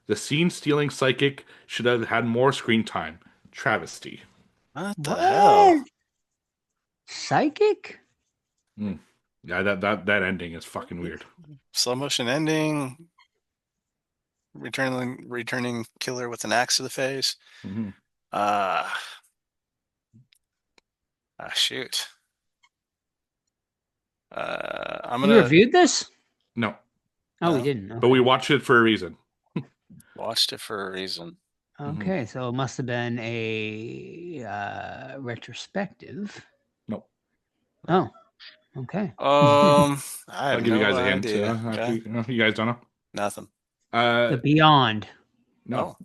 The scene-stealing psychic should have had more screen time. Travesty. What the hell? Psychic? Yeah, that ending is fucking weird. Slow motion ending. Returning killer with an axe to the face. Shoot. I'm We gonna reviewed this? No, Oh, we didn't. but we watched it for a reason. watched it for a reason. Okay, so it must have been a retrospective. No. Oh, okay. I I'll have give you no guys a hint. idea. Okay. Okay. You guys don't know? Nothing. The Beyond. No.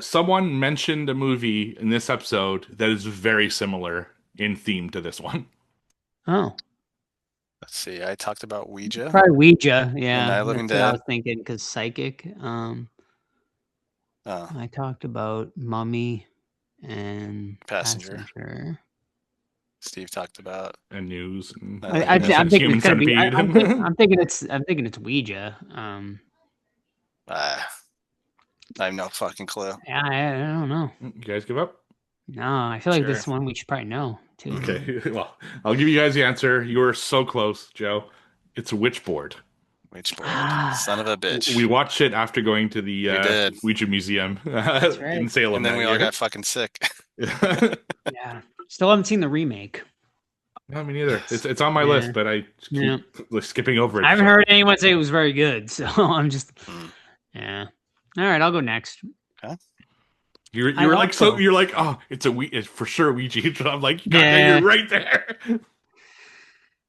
Someone mentioned a movie in this episode that is very similar in theme to this one. Oh, Let's see. I talked about Ouija. probably Ouija. Yeah, Night of the Living that's what I Dead. was thinking because psychic. Oh, I talked about Mummy and Passenger. Passenger. Steve talked about. And news. And I'm thinking Human it's gonna be. Centipede. I'm thinking it's Ouija. I have no fucking clue. I don't know. You guys give up? No, I feel like this is Sure. one we should probably know too. Okay. Well, I'll give you guys the answer. You were so close, Joe. It's Witchboard. Witchboard. Son of a bitch. We watched it after going to the did. Ouija Museum right. in Salem. And then that we all year. got fucking sick. Yeah, still haven't seen the remake. No, me neither. It's on my Yeah. list, but I just keep skipping over it. I haven't heard anyone say it was very good, so I'm just. Mm. Yeah. All right, I'll go next. You I were like also- you're like, oh, it's for sure Ouija. I'm like, God, Yeah. you're right there.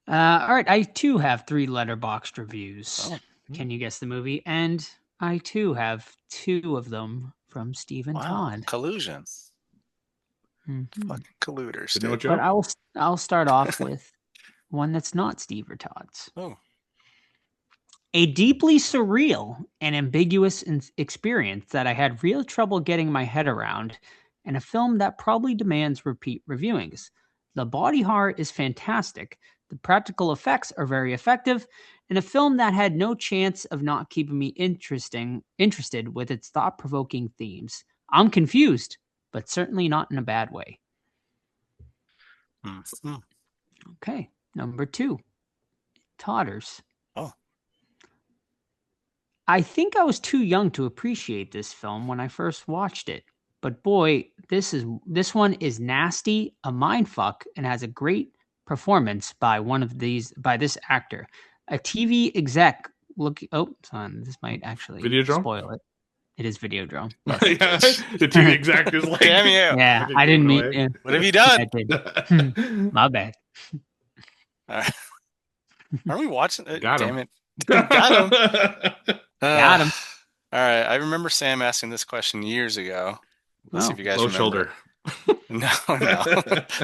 All right, I too have 3 letterboxed reviews. Oh. Can you guess the movie? And I too have 2 of them from Stephen Wow. Todd. Collusion. Mhm. Fucking colluders, Good note, dude. But Joe. I'll start off with one that's not Stephen Todd's. Oh. A deeply surreal and ambiguous experience that I had real trouble getting my head around, and a film that probably demands repeat reviewings. The body horror is fantastic, the practical effects are very effective, and a film that had no chance of not keeping me interested with its thought-provoking themes. I'm confused, but certainly not in a bad way. Mhm. Okay, number 2, Todders. Oh. I think I was too young to appreciate this film when I first watched it. But boy, this one is nasty, a mindfuck, and has a great performance by by this actor. A TV exec this might actually Videodrome? spoil it. It is Videodrome. Oh, Yeah, the TV exec is like, Damn you. Yeah, fucking I didn't gave it mean away. yeah, What have you yeah, done? I did. My bad. All right. Are we watching it? Got him. Damn it. Got him. Got him. All right. I remember Sam asking this question years ago. Let's see if you guys Low remember. shoulder. No, no.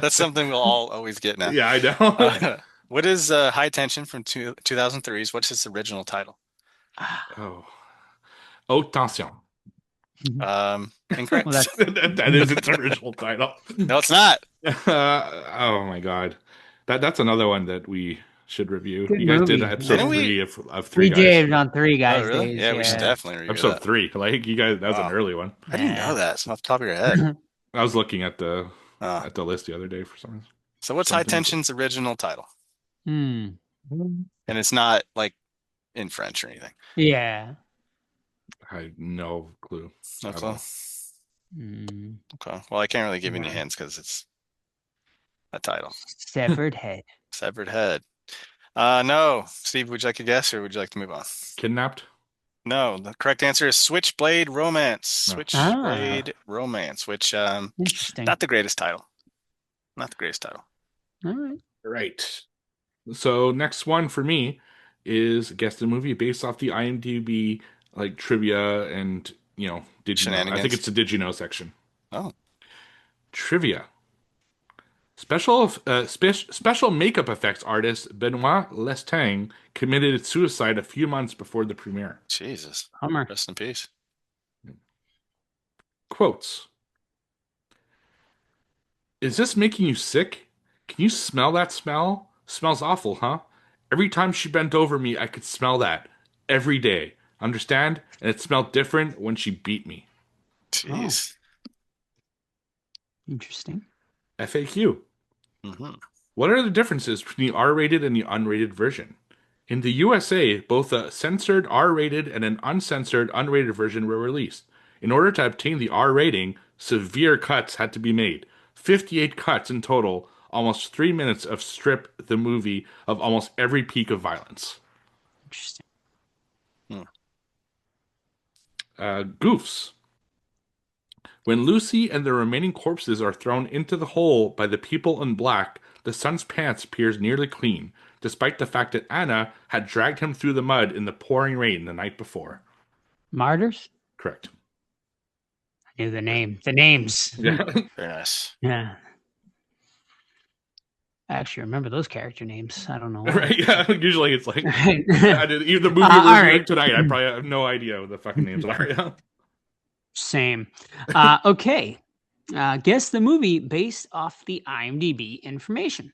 That's something we'll all always get now. Yeah, I know. What is High Tension from 2003's? What's its original title? Oh. Haute tension. Incorrect. Well, That is its original title. No, it's not. Oh my god. That's another one that we should review. Good You guys did movie. episode Didn't we? 3 of 3 we guys. did on 3 guys Oh, really? days. Yeah, we should definitely review Episode that. 3. Like you guys, that was Wow. an early one. I didn't know that. It's off the top of your head. I was looking at the Oh. list the other day for some reason. So what's High Something- Tension's original title? Hmm. And it's not like in French or anything. Yeah. I have no clue. No at clue. all. Hmm. Okay. Well, I can't really give you any Yeah. hints because it's a title. Severed head. Severed Head. No. Steve, would you like a guess or would you like to move on? Kidnapped? No. The correct answer is Switchblade Romance. Oh. Switchblade Romance, which Interesting. not the greatest title. Not the greatest title. All right. Right. So next one for me is guess the movie based off the IMDb like trivia and did you know? I think Shenanigans. it's the did you know section. Oh. Trivia. Special makeup effects artist Benoit Lestang committed suicide a few months before the premiere. Jesus. Hummer. Rest in peace. Quotes. Is this making you sick? Can you smell that smell? Smells awful, huh? Every time she bent over me, I could smell that. Every day. Understand? And it smelled different when she beat me. Jeez. Interesting. FAQ. Mm-hmm. What are the differences between the R-rated and the unrated version? In the USA, both a censored R-rated and an uncensored unrated version were released. In order to obtain the R rating, severe cuts had to be made. 58 cuts in total, almost 3 minutes of strip the movie of almost every peak of violence. Interesting. Goofs. When Lucy and the remaining corpses are thrown into the hole by the people in black, the son's pants appears nearly clean, despite the fact that Anna had dragged him through the mud in the pouring rain the night before. Martyrs? Correct. I knew the name. The names. Yeah. Very nice. Yeah. I actually remember those character names. I don't know. Why. Right. Yeah. Usually it's like Right. even the movie All we're right. doing tonight. I probably have no idea what the fucking names are. Yeah. Same. Okay. Guess the movie based off the IMDb information.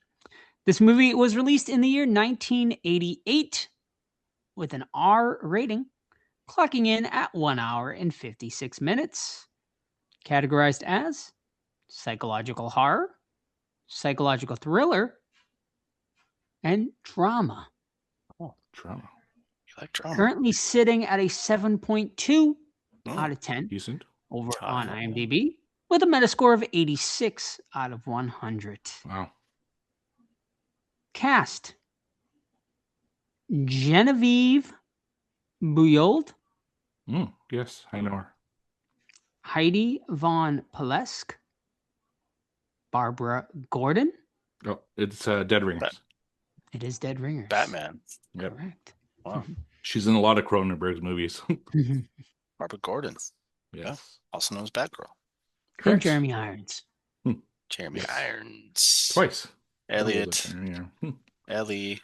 This movie was released in the year 1988 with an R rating, clocking in at 1 hour and 56 minutes. Categorized as psychological horror, psychological thriller, and drama. Oh, drama. You like drama? Currently sitting at a 7.2 Oh, out of 10 Decent. over Oh. on IMDb with a Metascore of 86 out of 100. Wow. Cast: Genevieve Bujold, Yes, I know her. Heidi von Palesk, Barbara Gordon, Oh, it's Dead Ringers. It is Dead Ringers. Batman. Yep. Correct. Wow. She's in a lot of Cronenberg's movies. Barbara Gordon, Yes. also known as Batgirl. And Correct. Jeremy Irons. Jeremy Yes. Irons. Twice. Elliot. Yeah. Ellie.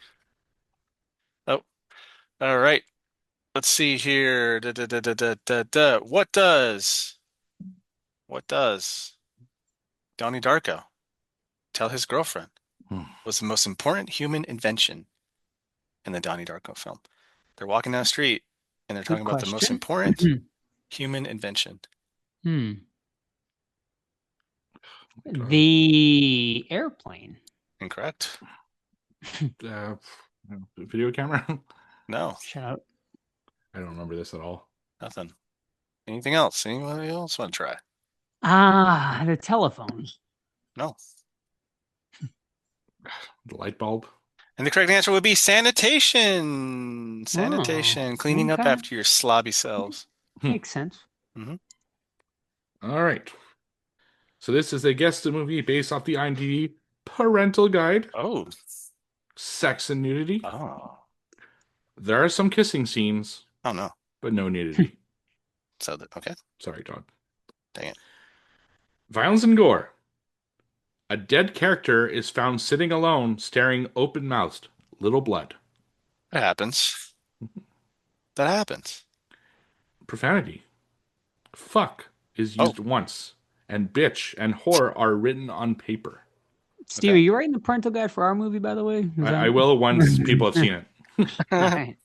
Oh, all right. Let's see here. What does Donnie Darko tell his girlfriend was the most important human invention in the Donnie Darko film? They're walking down the street and they're talking about the most question. important human invention. The airplane. Incorrect? Video camera? No, Shout out. I don't remember this at all. nothing. Anything else? Anybody else want to try? The telephone. No. The light bulb? And the correct answer would be sanitation. Sanitation, cleaning up okay. after your slobby selves. Makes sense. All right. So this is a guest movie based off the IMDb parental guide. Oh. Sex and nudity. Oh. There are some kissing scenes, Oh no. but no nudity. So okay. Sorry, John. Dang it. Violence and gore. A dead character is found sitting alone, staring open-mouthed. Little blood. That happens. That happens. Profanity. Fuck is used once, and bitch and whore are written on paper. Steve, are you writing the parental guide for our movie, by the way? I will once people have seen it, All right.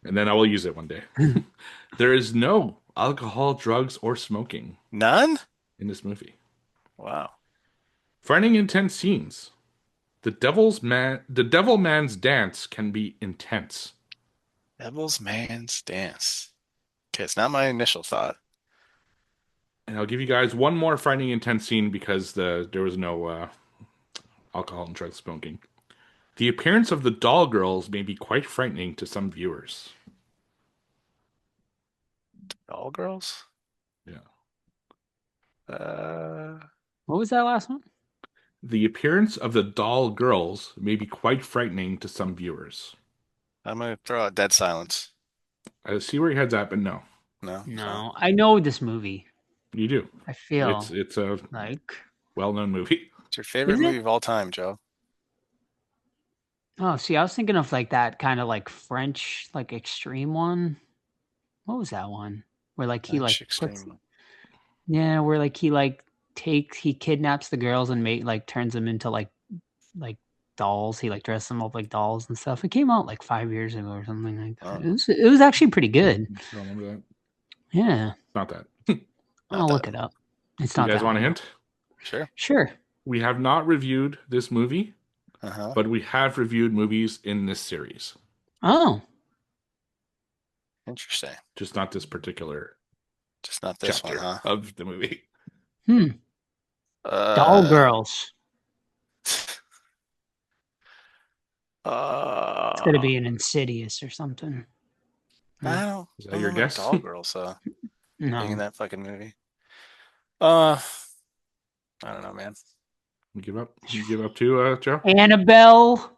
and then I will use it one day. There is no alcohol, drugs, or smoking None? in this movie. Wow. Finding intense scenes. The devil man's dance can be intense. Devil's Man's Dance. Okay, it's not my initial thought. And I'll give you guys one more finding intense scene because there was no alcohol and drug smoking. The appearance of the doll girls may be quite frightening to some viewers. All girls? Yeah. What was that last one? The appearance of the doll girls may be quite frightening to some viewers. I'm gonna throw out dead silence. I see where your head's at, but no. No? No, I know this movie. You do. I feel It's a like. well-known movie. It's your favorite Is it? movie of all time, Joe. Oh, see, I was thinking of like that kind of like French, like extreme one. What was that one? Where like he French like extreme puts, one. yeah, where like he kidnaps the girls and turns them into like dolls. He like dresses them up like dolls and stuff. It came out like 5 years ago or something like that. Oh. It was actually pretty good. I don't remember that. Yeah, It's not that. I'll that. look it up. It's You not guys that want a one. hint? Sure. Sure. We have not reviewed this movie, Uh-huh. but we have reviewed movies in this series. Oh, Interesting. Just not this particular Just not this chapter one, huh? of the movie. doll girls. It's gonna be an Insidious or something. I don't. Is that your guess? Doll girls, being in No, that fucking movie. I don't know, man. You give up? You give up too, Joe? Annabelle.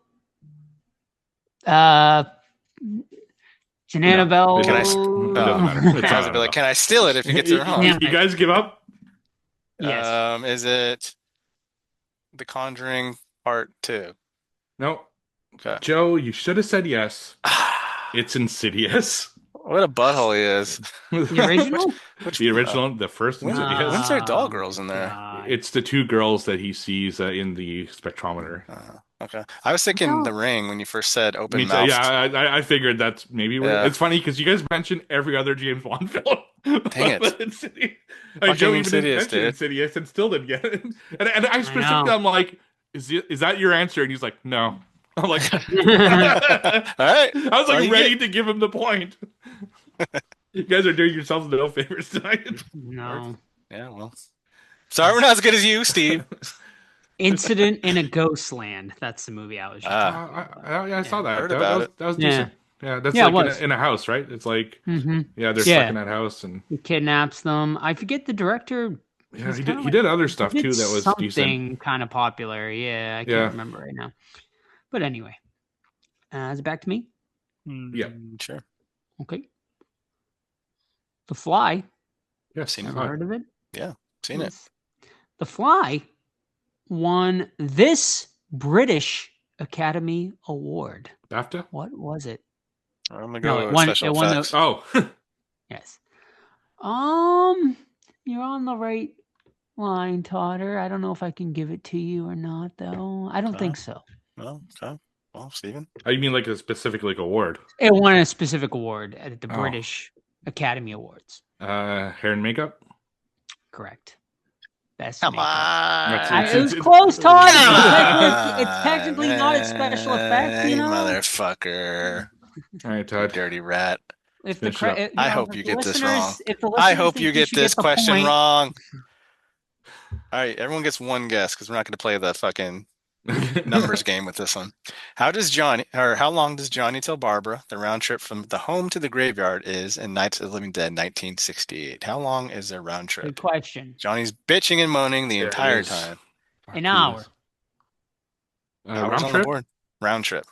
It's an No. Annabelle. Can I? It doesn't matter. It's I was not be like, can I steal it if it gets it wrong? Yeah. You guys give up? Yes. Is it The Conjuring Part 2? No. Okay. Joe, you should have said yes. It's Insidious. What a butthole he is. The original? The original, the first When's Insidious. there doll girls in there? God. It's the two girls that he sees in the spectrometer. Okay. I was thinking No. The Ring when you first said open Me too. mouth. Yeah, I figured that's maybe what Yeah. it's funny because you guys mentioned every other James Bond film. Dang it. But Insidious. Fucking Joe even Insidious, mentioned dude. Insidious and still didn't get it. And I specifically, know. I'm like, is that your answer? And he's like, no. I'm like, All right. I was All like you ready to give him the point. You guys are doing yourselves no favors tonight. No. Yeah, well. Sorry we're not as good as you, Steve. Incident in a Ghost Land. That's the movie I was just I saw that. Heard That about was, it. that was Yeah. decent. Yeah, that's Yeah, it like was. in a house, right? It's like, Mm-hmm. yeah, they're Yeah. stuck in that house, and He kidnaps them. I forget the director. yeah, He's he kinda did other stuff did too that was something decent. kind of popular. Yeah, I can't Yeah. remember right now. But anyway, Is it back to me? Yeah. Sure. Okay. The Fly. Yes, Seen it. Ever heard of it? Seen it. Yes. The Fly won this British Academy Award. BAFTA. What was it? I'm gonna No, go it with won- special it won the- effects. Oh, Yes. You're on the right line, Totter. I don't know if I can give it to you or not, though. I don't think so. No, okay. Well, Steven. oh, you mean like a specific like award? It won a specific award at the Oh. British Academy Awards. Hair and makeup. Correct. Best Come makeup. on. It was close, Todd. Come It's technically not a special effect, you know? motherfucker. All right, Todd. Dirty rat. If the Finish it up. I hope you get this wrong. If the I listeners hope think you get should this the question point- wrong. All right, everyone gets one guess because we're not going to play the fucking numbers game with this one. How long does Johnny tell Barbara the round trip from the home to the graveyard is in Nights of the Living Dead 1968? How long is their round Good trip? question. Johnny's bitching and moaning the There it entire is. time. An hour. Hours Round on the trip. board. Round trip.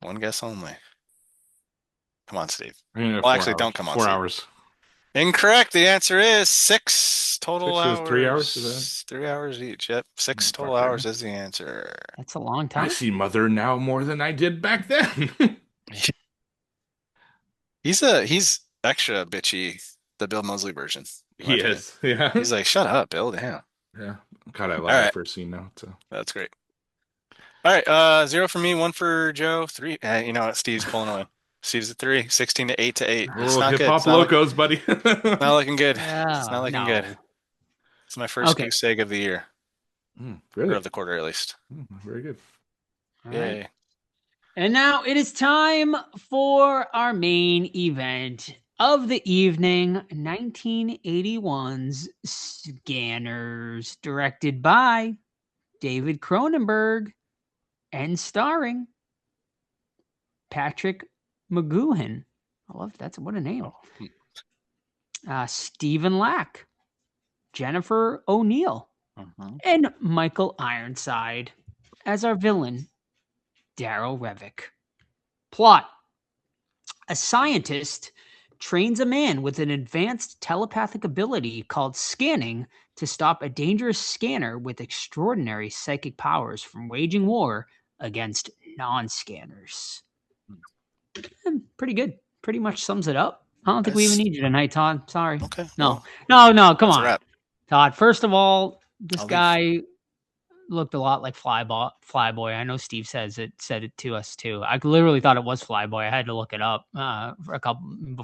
One guess only. Come on, Steve. Well, actually, don't come on, 4 Steve. hours. Incorrect. The answer is 6 total 6 hours. is 3 hours, is 3 hours each. Yep. 6 total fucker. hours is the answer. That's a long I time. see Mother now more than I did back then. He's extra bitchy, the Bill Moseley version. in my He opinion. is. Yeah. He's like, shut up, Bill. Damn. Yeah. God, I love All that right. first scene now. So. That's great. All right. 0 for me, 1 for Joe, 3. You know what? Steve's pulling away. Steve's at 3, 16 to 8 to 8. It's Oh, not hip good. hop It's not, locos, buddy. not looking good. It's Oh, not looking no. good. It's my first Okay. goose egg of the year, or Really? of the quarter at least. Very good. All right. Yay. And now it is time for our main event of the evening, 1981's Scanners, directed by David Cronenberg and starring Patrick McGoohan. I love that's what a name. Stephen Lack, Jennifer O'Neill, Mhm. and Michael Ironside as our villain, Daryl Revick. Plot: a scientist trains a man with an advanced telepathic ability called scanning to stop a dangerous scanner with extraordinary psychic powers from waging war against non-scanners. Pretty good. Pretty much sums it up. I don't think we even Nice. need you tonight, Todd. Sorry. Okay. No. well, No, come that's a on. wrap. Todd, first of all, this I'll leave. guy looked a lot like Flyboy. I know Steve said it to us too. I literally thought it was Flyboy. I had to look it up for a couple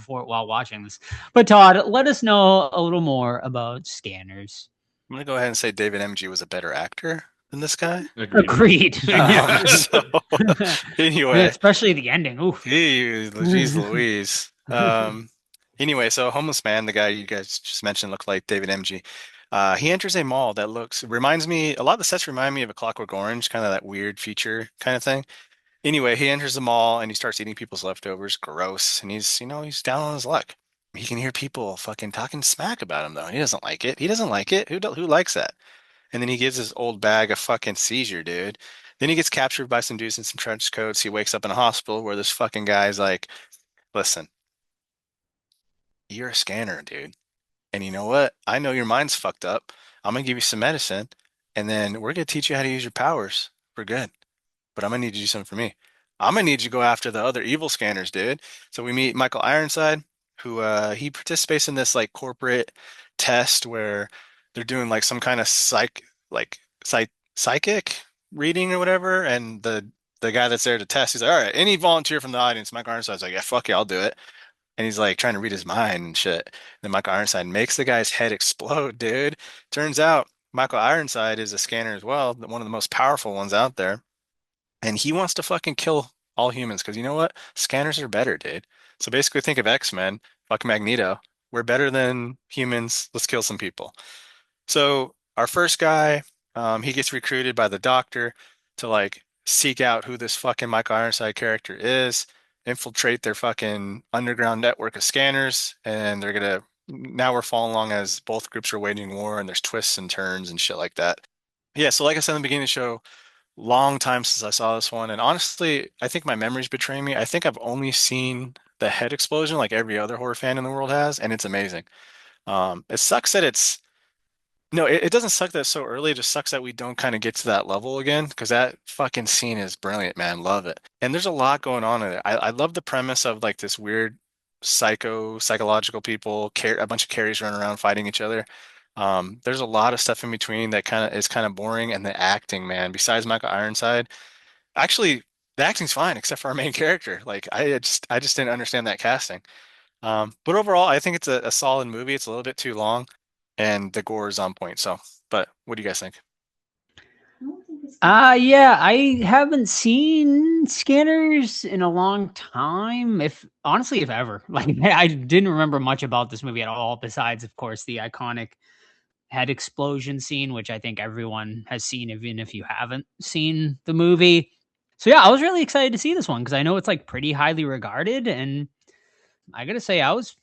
while watching this. But Todd, let us know a little more about Scanners. I'm going to go ahead and say David MG was a better actor than this guy. Agreed. So, anyway, Especially the ending. Oof. Jeez Louise. Anyway, so homeless man, the guy you guys just mentioned, looked like David MG. He enters a mall that reminds me, a lot of the sets remind me of A Clockwork Orange, kind of that weird feature kind of thing. Anyway, he enters the mall and he starts eating people's leftovers. Gross. And he's down on his luck. He can hear people fucking talking smack about him though. He doesn't like it. He doesn't like it. Who likes that? And then he gives his old bag a fucking seizure, dude. Then he gets captured by some dudes in some trench coats. He wakes up in a hospital where this fucking guy's like, listen, you're a scanner, dude. And you know what? I know your mind's fucked up. I'm going to give you some medicine, and then we're going to teach you how to use your powers for good. But I'm going to need you to do something for me. I'm going to need you to go after the other evil scanners, dude. So we meet Michael Ironside, who he participates in this like corporate test where they're doing like some kind of psychic reading or whatever. And the guy that's there to test, he's like, all right, any volunteer from the audience. Michael Ironside's like, yeah, fuck yeah, I'll do it. And he's like trying to read his mind and shit. And then Michael Ironside makes the guy's head explode, dude. Turns out Michael Ironside is a scanner as well, one of the most powerful ones out there. And he wants to fucking kill all humans because you know what? Scanners are better, dude. So basically think of X-Men, fuck Magneto. We're better than humans. Let's kill some people. So our first guy, he gets recruited by the doctor to like seek out who this fucking Michael Ironside character is, infiltrate their fucking underground network of scanners, and now we're following along as both groups are waging war, and there's twists and turns and shit like that. Yeah, so like I said in the beginning of the show, Long time since I saw this one, and honestly, I think my memory's betraying me. I think I've only seen the head explosion like every other horror fan in the world has, and it's amazing. It sucks that it's no, it doesn't suck that it's so early. It just sucks that we don't kind of get to that level again because that fucking scene is brilliant, man. Love it. And there's a lot going on in it. I love the premise of like this weird psychological people, a bunch of Carries running around fighting each other. There's a lot of stuff in between that kind of is kind of boring, and the acting, man. Besides Michael Ironside, actually, the acting's fine except for our main character. Like I just didn't understand that casting. But overall, I think it's a solid movie. It's a little bit too long, and the gore is on point. So, but what do you guys think? Yeah, I haven't seen Scanners in a long time. If honestly, if ever. Like I didn't remember much about this movie at all, besides, of course, the iconic head explosion scene, which I think everyone has seen, even if you haven't seen the movie. So yeah, I was really excited to see this one because I know it's like pretty highly regarded, and I gotta say, I was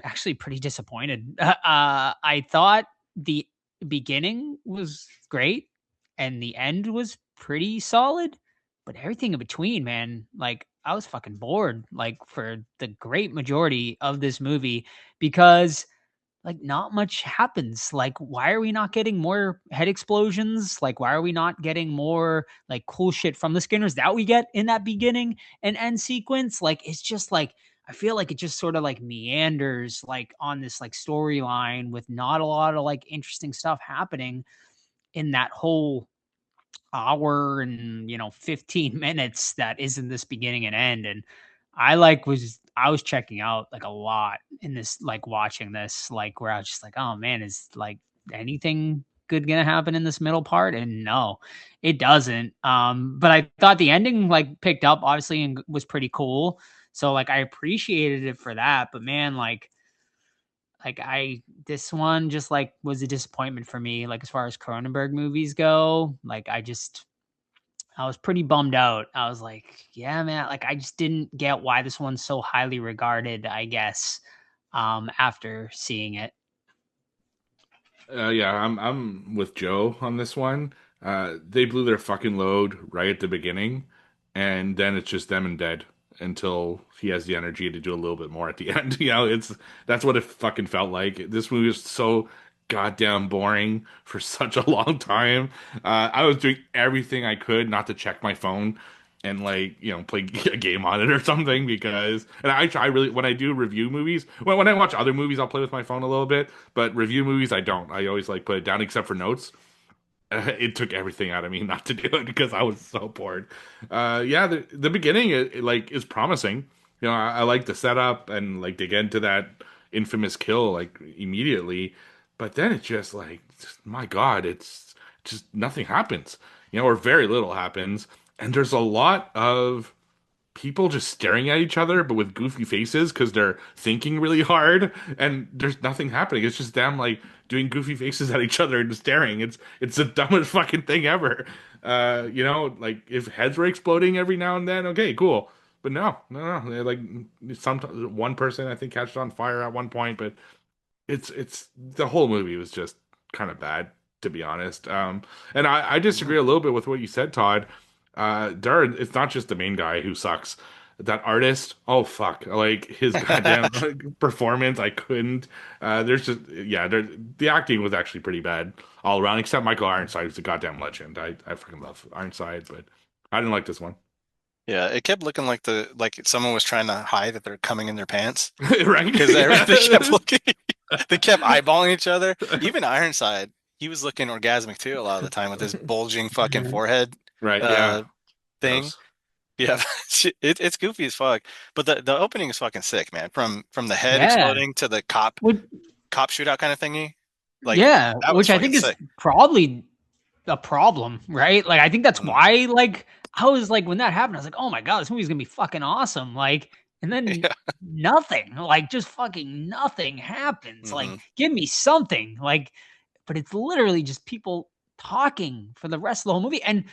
actually pretty disappointed. I thought the beginning was great and the end was pretty solid, but everything in between, man, like I was fucking bored, like for the great majority of this movie because like not much happens. Like, why are we not getting more head explosions? Like, why are we not getting more like cool shit from the Skinners that we get in that beginning and end sequence? Like, it's just like I feel like it just sort of like meanders like on this like storyline with not a lot of like interesting stuff happening in that whole hour and 15 minutes that isn't this beginning and end. And I was checking out like a lot in this, like watching this, like where I was just like, oh man, is like anything good gonna happen in this middle part? And no, it doesn't. But I thought the ending like picked up obviously and was pretty cool. So like I appreciated it for that. But man, like this one just like was a disappointment for me. Like as far as Cronenberg movies go, like I was pretty bummed out. I was like, yeah, man, like I just didn't get why this one's so highly regarded, I guess, after seeing it. Yeah, I'm with Joe on this one. They blew their fucking load right at the beginning, and then it's just them and dead until he has the energy to do a little bit more at the end. That's what it fucking felt like. This movie was so goddamn boring for such a long time. I was doing everything I could not to check my phone and like play a game on it or something because and I try really when I do review movies when I watch other movies I'll play with my phone a little bit, but review movies I don't. I always like put it down except for notes. It took everything out of me not to do it because I was so bored. Yeah, the beginning like is promising. I like the setup and like they get into that infamous kill like immediately, but then it's just like my God, it's just nothing happens. Or very little happens, and there's a lot of people just staring at each other, but with goofy faces because they're thinking really hard, and there's nothing happening. It's just them like doing goofy faces at each other and staring. It's the dumbest fucking thing ever. Like if heads were exploding every now and then, okay, cool. But no. They're like sometimes one person I think catches on fire at one point, but it's the whole movie was just kind of bad to be honest. And I disagree a little bit with what you said, Todd. Darren, it's not just the main guy who sucks. That artist, oh fuck, like his goddamn performance, I couldn't. There's just the acting was actually pretty bad all around, except Michael Ironside, who's a goddamn legend. I freaking love Ironside, but I didn't like this one. Yeah, it kept looking like someone was trying to hide that they're coming in their pants Right? because they kept looking, they kept eyeballing each other. Even Ironside, he was looking orgasmic too a lot of the time with his bulging fucking forehead Right, yeah. thing. Gross. Yeah, it's goofy as fuck. But the opening is fucking sick, man. From the head Yeah. exploding to the cop Would, shootout kind of thingy. Like yeah, that was which I fucking think is sick. probably a problem, right? Like I think that's why like I was like when that happened, I was like, oh my God, this movie's gonna be fucking awesome. Like, and then Yeah. nothing, like just fucking nothing happens. Like, Mhm. give me something. Like, but it's literally just people talking for the rest of the whole movie. And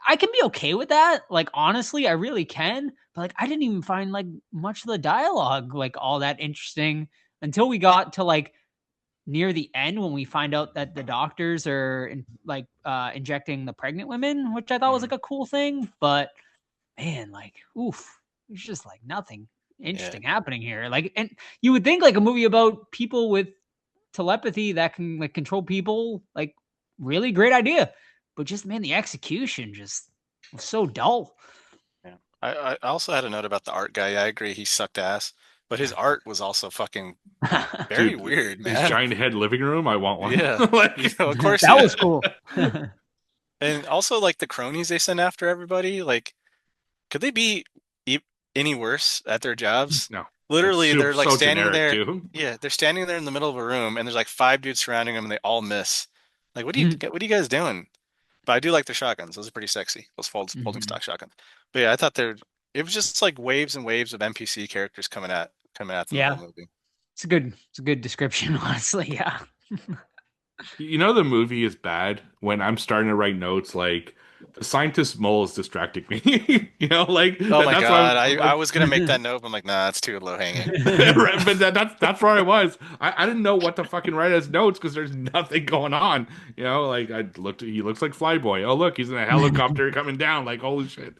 I can be okay with that. Like, honestly, I really can. But like I didn't even find like much of the dialogue like all that interesting until we got to like near the end when we find out that the doctors are injecting the pregnant women, which I thought was like a cool thing. But man, like, oof, there's just like nothing interesting happening here. Like, and you would think like a movie about people with telepathy that can like control people, like really great idea. But just man, the execution just was so dull. Yeah. I also had a note about the art guy. I agree he sucked ass, but his art was also fucking very Dude, weird, His man. giant head living room. I want one. Yeah. Like, You know, of course That he was did. cool. And also like the cronies they send after everybody, like could they be any worse at their jobs? no. Literally, It's they're like so standing generic, there. too. Yeah, they're standing there in the middle of a room, and there's like 5 dudes surrounding them, and they all miss. Like, what are you guys doing? But I do like the shotguns; those are pretty sexy. Those folding stock shotguns. But yeah, I thought it was just like waves and waves of NPC characters coming at them the whole movie. It's a good description, honestly. Yeah. You know, the movie is bad when I'm starting to write notes like the scientist mole is distracting me. You know, like Oh my that's God, why I was gonna make that note, but I'm like, nah, it's too low hanging. right, but that's where I was. I didn't know what to fucking write as notes because there's nothing going on. You know, like he looks like Flyboy. Oh look, he's in a helicopter coming down. Like holy shit!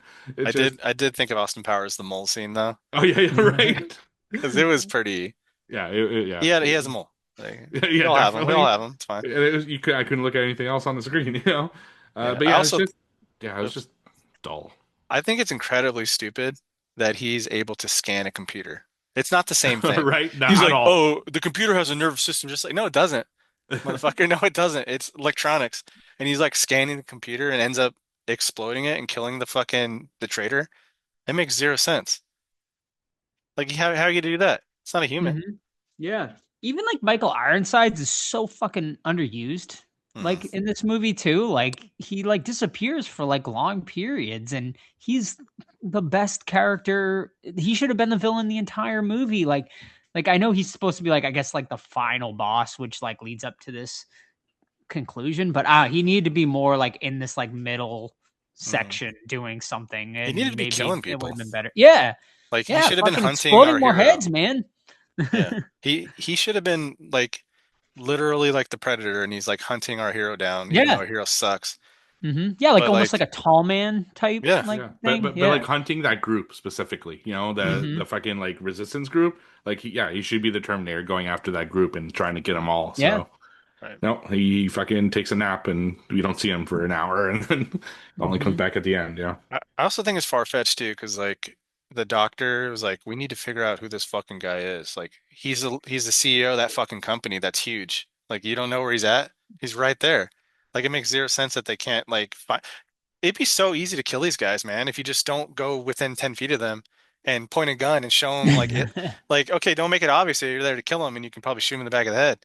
I did think of Austin Powers the mole scene though, Oh yeah, right. because it was pretty. Yeah, yeah. Yeah, he has a mole. Like, Yeah, we all have them. We definitely. all have them. It's fine. I couldn't look at anything else on the screen. You know, Yeah, but I yeah, it's also just it was just dull. I think it's incredibly stupid that he's able to scan a computer. It's not the same thing. Right? Not He's at like, all. oh, the computer has a nervous system. Just like, no, it doesn't, motherfucker. No, it doesn't. It's electronics. And he's like scanning the computer and ends up exploding it and killing the traitor. It makes zero sense. Like, how are you gonna do that? It's not a human. Yeah. Even like Michael Ironsides is so fucking underused. Like in this movie too, like he like disappears for like long periods and he's the best character. He should have been the villain the entire movie. Like I know he's supposed to be like I guess like the final boss which like leads up to this conclusion, but he needed to be more like in this like middle section doing something and He needed to be maybe killing it people. would have been better. Yeah. Like he Yeah, should have been fucking hunting exploding our more hero. heads, man. Yeah. He should have been like literally like the Predator, and he's like hunting our hero down. Even though our hero sucks. Yeah, like But, almost like- like a tall man type Yeah. like Yeah, thing. but Yeah. like hunting that group specifically, you know, the fucking like resistance group, like he should be the Terminator going after that group and trying to get them all. So Yeah. Right. no, he fucking takes a nap and we don't see him for an hour and then only comes back at the end. Yeah, I also think it's far-fetched too, because like the doctor was like, we need to figure out who this fucking guy is. Like he's the CEO of that fucking company that's huge. Like you don't know where he's at? He's right there. Like it makes zero sense that they can't like find. It'd be so easy to kill these guys, man, if you just don't go within 10 feet of them and point a gun and show them like it. Like okay, don't make it obvious that you're there to kill them, and you can probably shoot him in the back of the head.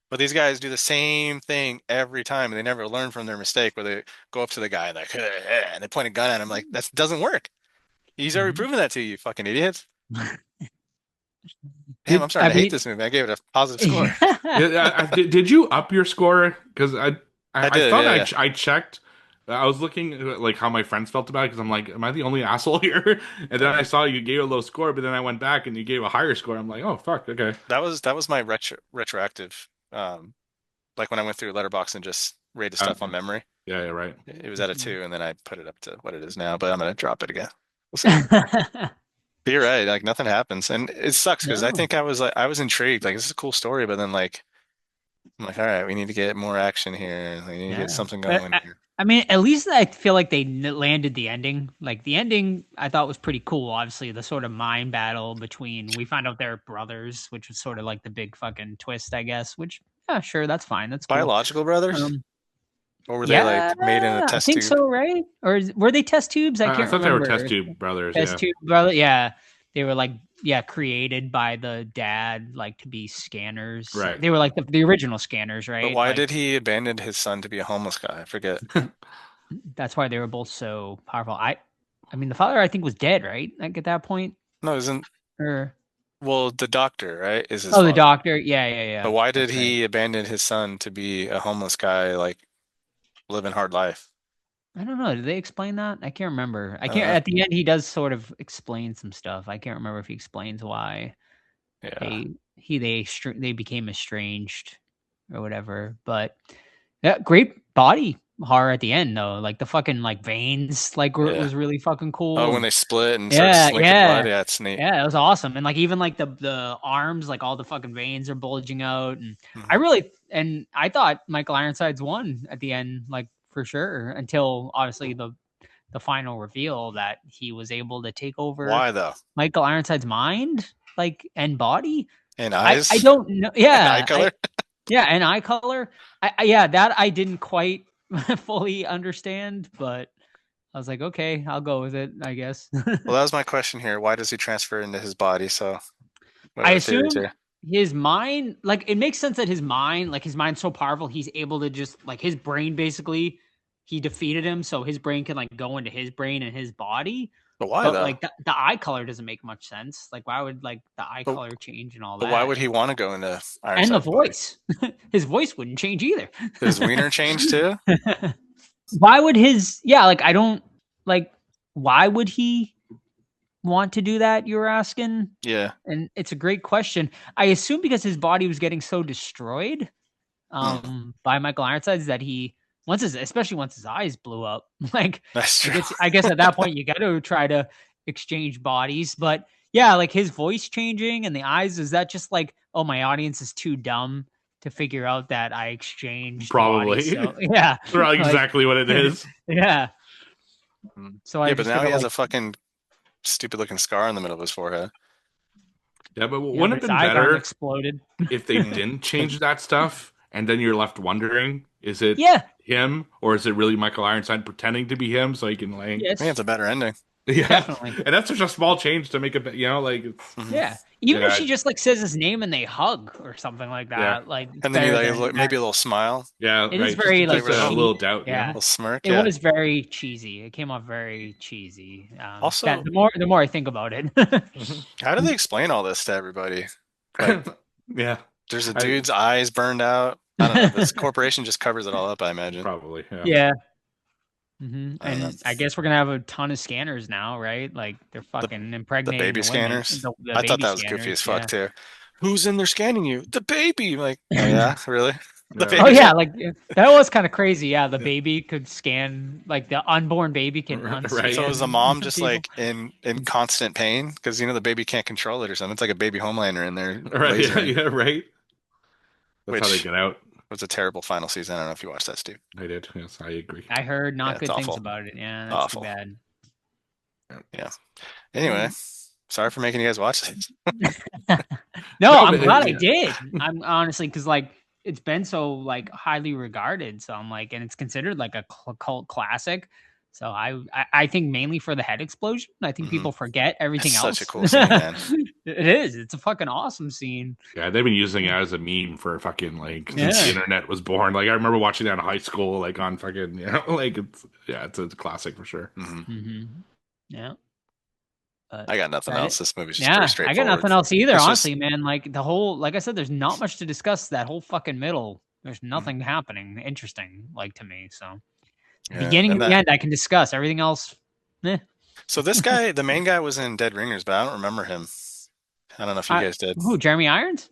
But these guys do the same thing every time, and they never learn from their mistake. Where they go up to the guy and like, and they point a gun at him, like that doesn't work. He's already proven that to you, fucking idiots. Damn, I'm starting to hate this movie. I gave it a positive score. did you up your score? Because I did, thought yeah. I checked. I was looking at, like how my friends felt about it because I'm like, am I the only asshole here? And then I saw you gave a low score, but then I went back and you gave a higher score. I'm like, oh fuck, okay. That was my retroactive. Like when I went through Letterboxd and just rated stuff on memory. Yeah, right. It was at a 2, and then I put it up to what it is now. But I'm gonna drop it again. We'll see. But you're right. Like nothing happens, and it sucks because I No. think I was intrigued. Like this is a cool story, but then like I'm like, all right, we need to get more action here. We need to get something going here. I mean, at least I feel like they landed the ending. Like the ending, I thought was pretty cool. Obviously, the sort of mind battle between we find out they're brothers, which was sort of like the big fucking twist, I guess. Which, yeah, sure, that's fine. That's cool. Biological brothers, or were they like made in a test I think tube? so, right? Or were they test tubes? I I can't thought remember. they were test tube brothers. Test Yeah. tube brother. Yeah, they were like created by the dad, like to be scanners. Right. They were like the original scanners, right? But why Like, did he abandon his son to be a homeless guy? I forget. That's why they were both so powerful. I mean, the father I think was dead, right? Like at that point, No, isn't or the doctor, right? Is his the father. doctor? Yeah. But why did That's he abandon his son to be a homeless guy, like living hard life? I don't know. Did they explain that? I can't remember. I can't. At the end, he does sort of explain some stuff. I can't remember if he explains why Yeah. they became estranged. or whatever. But yeah, great body horror at the end though. Like the fucking like veins like Yeah. was really fucking cool. Oh, when and- they split and start yeah, slinking yeah. blood. Yeah, it's neat. Yeah, it was awesome. And like even like the arms, like all the fucking veins are bulging out. And Mhm. I thought Michael Ironsides won at the end, like for sure, until obviously the final reveal that he was able to take over Why though? Michael Ironside's mind, like and body. And I eyes? don't know. Yeah. Eye color? Yeah, and eye color. Yeah, that I didn't quite fully understand, but I was like, okay, I'll go with it, I guess. Well, that was my question here. Why does he transfer into his body? So what I are the theories assume here? his mind, like it makes sense that his mind's so powerful, he's able to just like his brain basically, he defeated him, so his brain can like go into his brain and his body. But why But though? like the eye color doesn't make much sense. Like why would like the eye But- color change and all But that? why would he want to go into And the Ironside's body? voice. His voice wouldn't change either. Did his wiener change too? Why would like I don't like why would he want to do that, you're asking? Yeah. And it's a great question. I assume because his body was getting so destroyed by Michael Ironsides that he especially once his eyes blew up. Like That's true. I guess at that point you got to try to exchange bodies. But yeah, like his voice changing and the eyes, is that just like, oh, my audience is too dumb to figure out that I exchanged Probably. bodies, so, yeah. Right, Like, exactly what it is. yeah. Mm. So I Yeah, but just now gotta, he has like, a fucking stupid looking scar in the middle of his forehead. Yeah, but yeah, wouldn't but it his been eye got better exploded. if they didn't change that stuff and then you're left wondering, is it Yeah. him or is it really Michael Ironside pretending to be him so he can like Yes. I think it's a better ending. yeah, Definitely. and that's such a small change to make it, you know, like it's, Mhm. Yeah. Even if Yeah. she just like says his name and they hug or something like that, Yeah. like And then he better like than look, maybe a little smile, yeah, It is right, very, just like, a cheap. little doubt, Yeah. a little smirk. It Yeah. was very cheesy. It came off very cheesy. Also- the more I think about it. How do they explain all this to everybody? Like, yeah, there's a I- dude's eyes burned out. I don't know. This corporation just covers it all up, I imagine. probably, yeah. Yeah. I don't And know. I guess we're gonna have a ton of scanners now, right? Like they're fucking The impregnating baby the women. scanners. The I thought baby that was goofy scanners, as fuck yeah. too. Who's in there scanning you? The baby. Like, oh yeah, really? The Yeah. baby. Oh yeah, like that was kind of crazy. Yeah, the baby could scan, like the unborn baby can Right. unscan So is the mom some just people. like in constant pain because the baby can't control it or something? It's like a baby Homelander in there. Right, yeah, lasering. yeah, right. That's how they Which- get out. It was a terrible final season. I don't know if you watched that, Steve. I did. Yes, I agree. I heard not Yeah, good it's things awful. about it. Yeah, that's Awful. too bad. Anyway, sorry for making you guys watch this. No, No, I'm but glad I yeah. did. I'm honestly because like it's been so like highly regarded, so I'm like, and it's considered like a cult classic. So I think mainly for the head explosion. I think Mhm. people forget everything It's else. such a cool scene, man. It is. It's a fucking awesome scene. Yeah, they've been using it as a meme for fucking like since Yeah. the internet was born. Like I remember watching that in high school, like on fucking like it's a classic for sure. Mhm. Mm-hmm. Yeah. But I got nothing Right. else. This movie's just yeah, pretty I straightforward. got nothing else either. It's just- Honestly, man, like the whole, like I said, there's not much to discuss. That whole fucking middle, there's nothing happening interesting, like to me. So Yeah, beginning and and the that- end, I can discuss. Everything else, So this guy, the main guy, was in Dead Ringers, but I don't remember him. I don't know if you I- guys did. who? Jeremy Irons?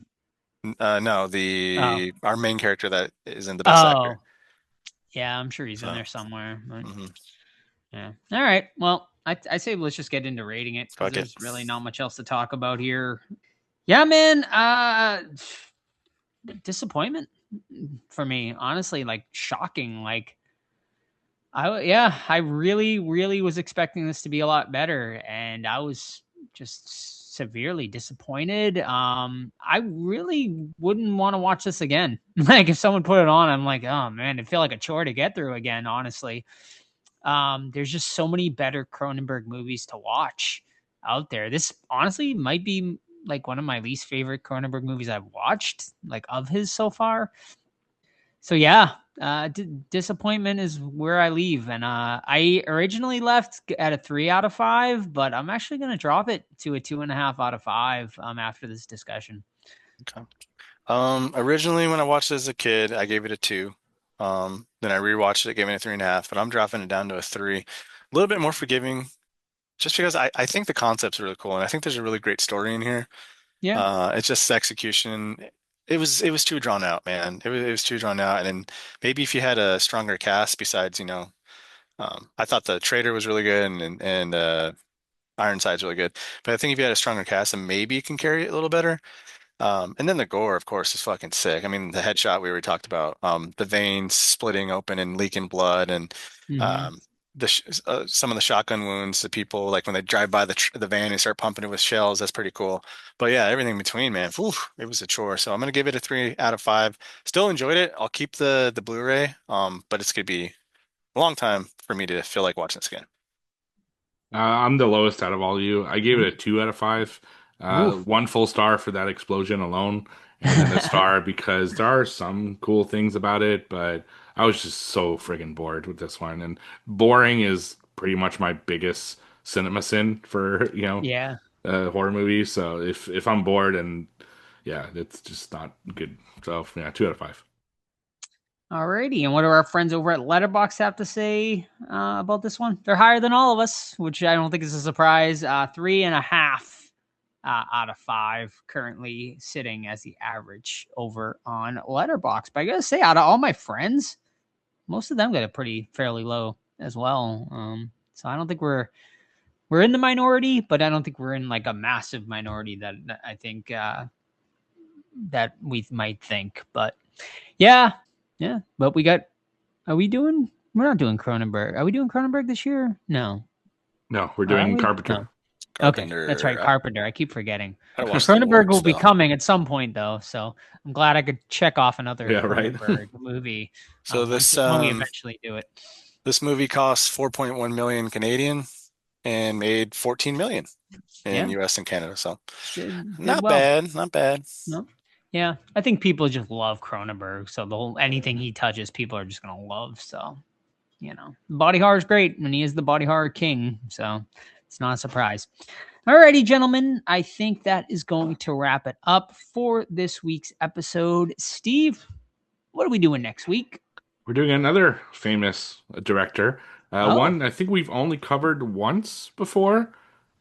No, our main character that is in the best Oh, actor. yeah, I'm sure he's in So, there somewhere. But, Mhm. yeah. All right. Well, I say let's just get into rating it. 'Cause Fuck it. there's really not much else to talk about here. Yeah, man. Disappointment for me, honestly, like shocking. Like, I really was expecting this to be a lot better, and I was just severely disappointed. I really wouldn't want to watch this again. Like, if someone put it on, I'm like, oh man, it feel like a chore to get through again. Honestly, there's just so many better Cronenberg movies to watch out there. This honestly might be like one of my least favorite Cronenberg movies I've watched, like of his so far. So yeah, disappointment is where I leave. And I originally left at a 3 out of 5, but I'm actually going to drop it to a 2.5 out of 5 after this discussion. Originally, when I watched it as a kid, I gave it a 2. Then I rewatched it, gave it a 3.5, but I'm dropping it down to a 3. A little bit more forgiving, just because I think the concept's really cool, and I think there's a really great story in here. Yeah. It's just execution It was too drawn out, man. It was too drawn out. And then maybe if you had a stronger cast besides, I thought the Traitor was really good and Ironside's really good. But I think if you had a stronger cast, then maybe you can carry it a little better. And then the gore, of course, is fucking sick. I mean, the headshot we already talked about, the veins splitting open and leaking blood, and Mhm. um, some of the shotgun wounds. The people like when they drive by the van and start pumping it with shells. That's pretty cool. But yeah, everything in between, man, whew, it was a chore. So I'm gonna give it a 3 out of 5. Still enjoyed it. I'll keep the Blu-ray. But it's gonna be a long time for me to feel like watching this again. I'm the lowest out of all of you. I gave it a 2 out of 5. Oof. 1 full star for that explosion alone, and then a star because there are some cool things about it, but I was just so friggin' bored with this one. And boring is pretty much my biggest cinema sin for, Yeah. horror movies. So if I'm bored and yeah, it's just not good. So yeah, 2 out of 5. Alrighty, and what do our friends over at Letterbox have to say about this one? They're higher than all of us, which I don't think is a surprise. 3.5 out of 5 currently sitting as the average over on Letterbox. But I gotta say, out of all my friends, most of them got it pretty fairly low as well. So I don't think we're in the minority, but I don't think we're in like a massive minority that I think that we might think. But yeah. But are we doing? We're not doing Cronenberg. Are we doing Cronenberg this year? No. No, we're Are doing we? Carpenter. No. Okay, that's right, Carpenter. Carpenter. I keep forgetting. I watched the Cronenberg will works, be though. coming at some point, though. So I'm glad I could check off another Yeah, right. Cronenberg movie. So this when we eventually do it. this movie costs 4.1 million Canadian and made 14 million in Yeah. US and Canada. So Did not well. bad, not bad. No. Yeah, I think people just love Cronenberg. So the whole anything he touches, people are just gonna love. So body horror is great, and he is the body horror king. So it's not a surprise. Alrighty, gentlemen, I think that is going to wrap it up for this week's episode. Steve, what are we doing next week? We're doing another famous director. Oh. One I think we've only covered once before,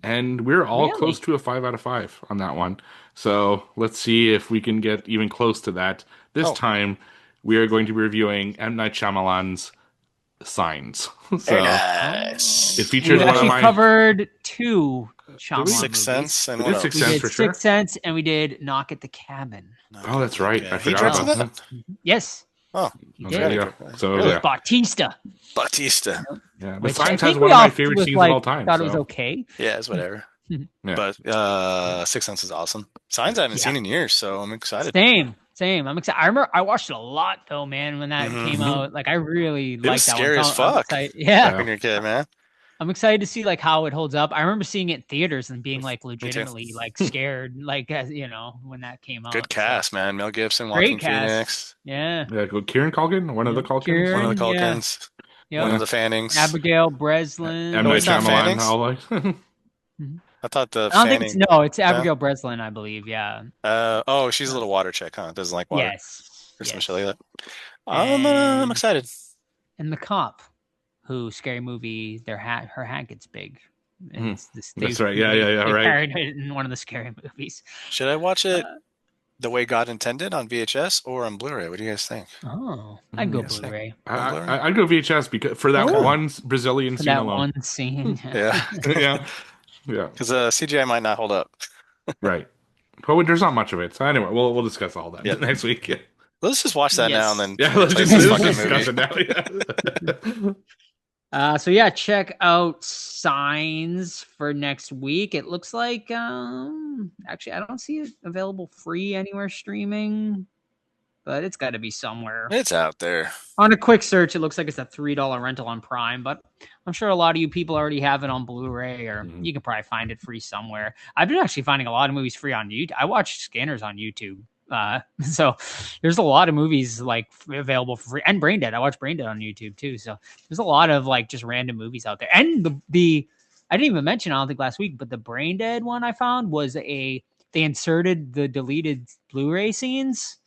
and we're all Really? close to a 5 out of 5 on that one. So let's see if we can get even close to that. This Oh. time, we are going to be reviewing M. Night Shyamalan's Signs. Very So nice. it We features one of actually my covered 2 Shyamalan Sixth movies. Sense and We what did Sixth We else? Sense did for sure. Sixth Sense, and we did Knock at the Cabin. Oh, that's right. I He forgot directed about that. that. Yes, Oh, he Oh, did. there you Yeah. go. So Really? yeah, Bautista. Batista. yeah. The Which I Signs has think one we of my all favorite was scenes like, of all time. Thought it was so. okay. Yeah, it's whatever. Yeah. But Sixth Sense is awesome. Signs I haven't Yeah. seen in years, so I'm excited. Same. I'm excited. I remember I watched it a lot though, man, when that came Mhm. out. Like I really was liked that scary one. as So I'm fuck. excited. Yeah. When you're a kid, man. I'm excited to see like how it holds up. I remember seeing it in theaters and being like too. legitimately like scared, like as when that came out. Good So, cast, man. Mel Gibson, Great Joaquin cast. Phoenix, yeah. Yeah, Kieran Culkin, one of the Yeah, Culkins. Kieran. one of the Yeah. Culkins, Yep. one of the Fannings. Abigail Breslin. M. No, Night it's not Shyamalan. Fannings. All like, I thought the I don't think Fanning. it's Abigail Breslin, I believe. Yeah. Oh, she's a little water chick, huh? Doesn't like water. Yes. Or some Yes. shit like that. I'm And- excited. And the cop, who scary movie, her hat gets big. And Mhm. it's this, That's right. Yeah, they right. parodied it in one of the scary movies. Should I watch it Uh, the way God intended on VHS or on Blu-ray? What do you guys think? Oh, I'd go Yes. Blu-ray I'd go VHS because for that Oh. one Brazilian for scene that alone. one scene. Yeah, yeah, yeah, because CGI might not hold up. right. But there's not much of it. So anyway, we'll discuss all that Yeah. next week. Yeah, Let's just watch that now Yes. and then yeah let's replace just, this let's fucking discuss movie. it now. Yeah. So yeah, check out Signs for next week. It looks like actually I don't see it available free anywhere streaming, but it's got to be somewhere. It's out there. On a quick search, it looks like it's a $3 rental on Prime, but I'm sure a lot of you people already have it on Blu-ray, or Mhm. you can probably find it free somewhere. I've been actually finding a lot of movies free on YouTube. I watch Scanners on YouTube. So there's a lot of movies like available for free, and Braindead. I watch Braindead on YouTube too. So there's a lot of like just random movies out there. And the I didn't even mention, I don't think last week, but the Braindead one I found was they inserted the deleted Blu-ray scenes,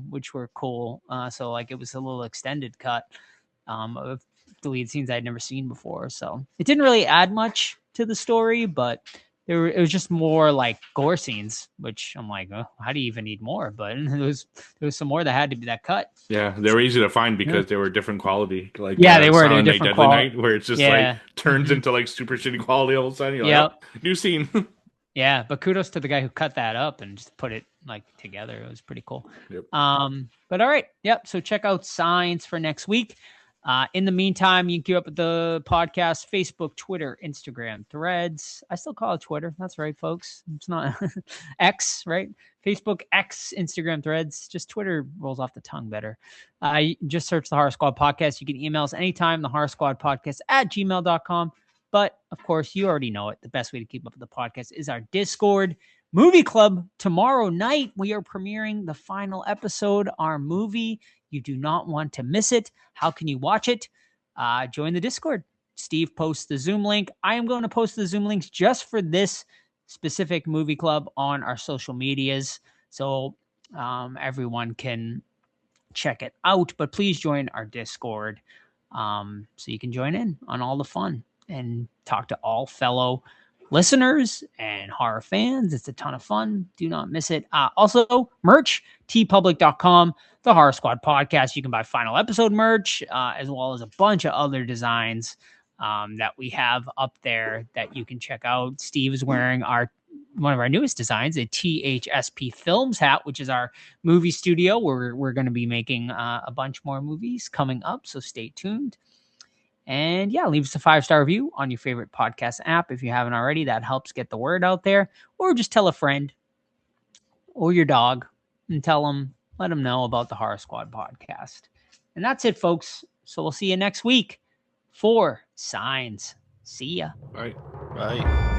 which were cool. So like it was a little extended cut of deleted scenes I'd never seen before. So it didn't really add much to the story, but it was just more like gore scenes, which I'm like, oh, how do you even need more? But there was some more that had to be that cut. Yeah, they were easy to find because they were different quality. Like Yeah, they were. They were Silent Night, different Deadly quality. Night, where it's just Yeah. like turns into like super shitty quality all of a sudden. You're Yep. like, oh, new scene. Yeah, but kudos to the guy who cut that up and just put it like together. It was pretty cool. Yep. But all right, yep. So check out Signs for next week. In the meantime, you can keep up with the podcast: Facebook, Twitter, Instagram, Threads. I still call it Twitter. That's right, folks. It's not X, right? Facebook, X, Instagram, Threads. Just Twitter rolls off the tongue better. Just search the Horror Squad Podcast. You can email us anytime, the Horror Squad Podcast at gmail.com. But of course, you already know it. The best way to keep up with the podcast is our Discord movie club. Tomorrow night, we are premiering the final episode, our movie. You do not want to miss it. How can you watch it? Join the Discord. Steve posts the Zoom link. I am going to post the Zoom links just for this specific movie club on our social medias, so everyone can check it out. But please join our Discord so you can join in on all the fun and talk to all fellow listeners and horror fans. It's a ton of fun. Do not miss it. Also, merch, tpublic.com, the Horror Squad Podcast. You can buy final episode merch, as well as a bunch of other designs that we have up there that you can check out. Steve is wearing one of our newest designs, a THSP Films hat, which is our movie studio where we're going to be making a bunch more movies coming up. So stay tuned. And yeah, leave us a 5-star review on your favorite podcast app if you haven't already. That helps get the word out there. Or just tell a friend or your dog and let them know about the Horror Squad Podcast. And that's it, folks. So we'll see you next week for Signs. See ya. Bye. Right.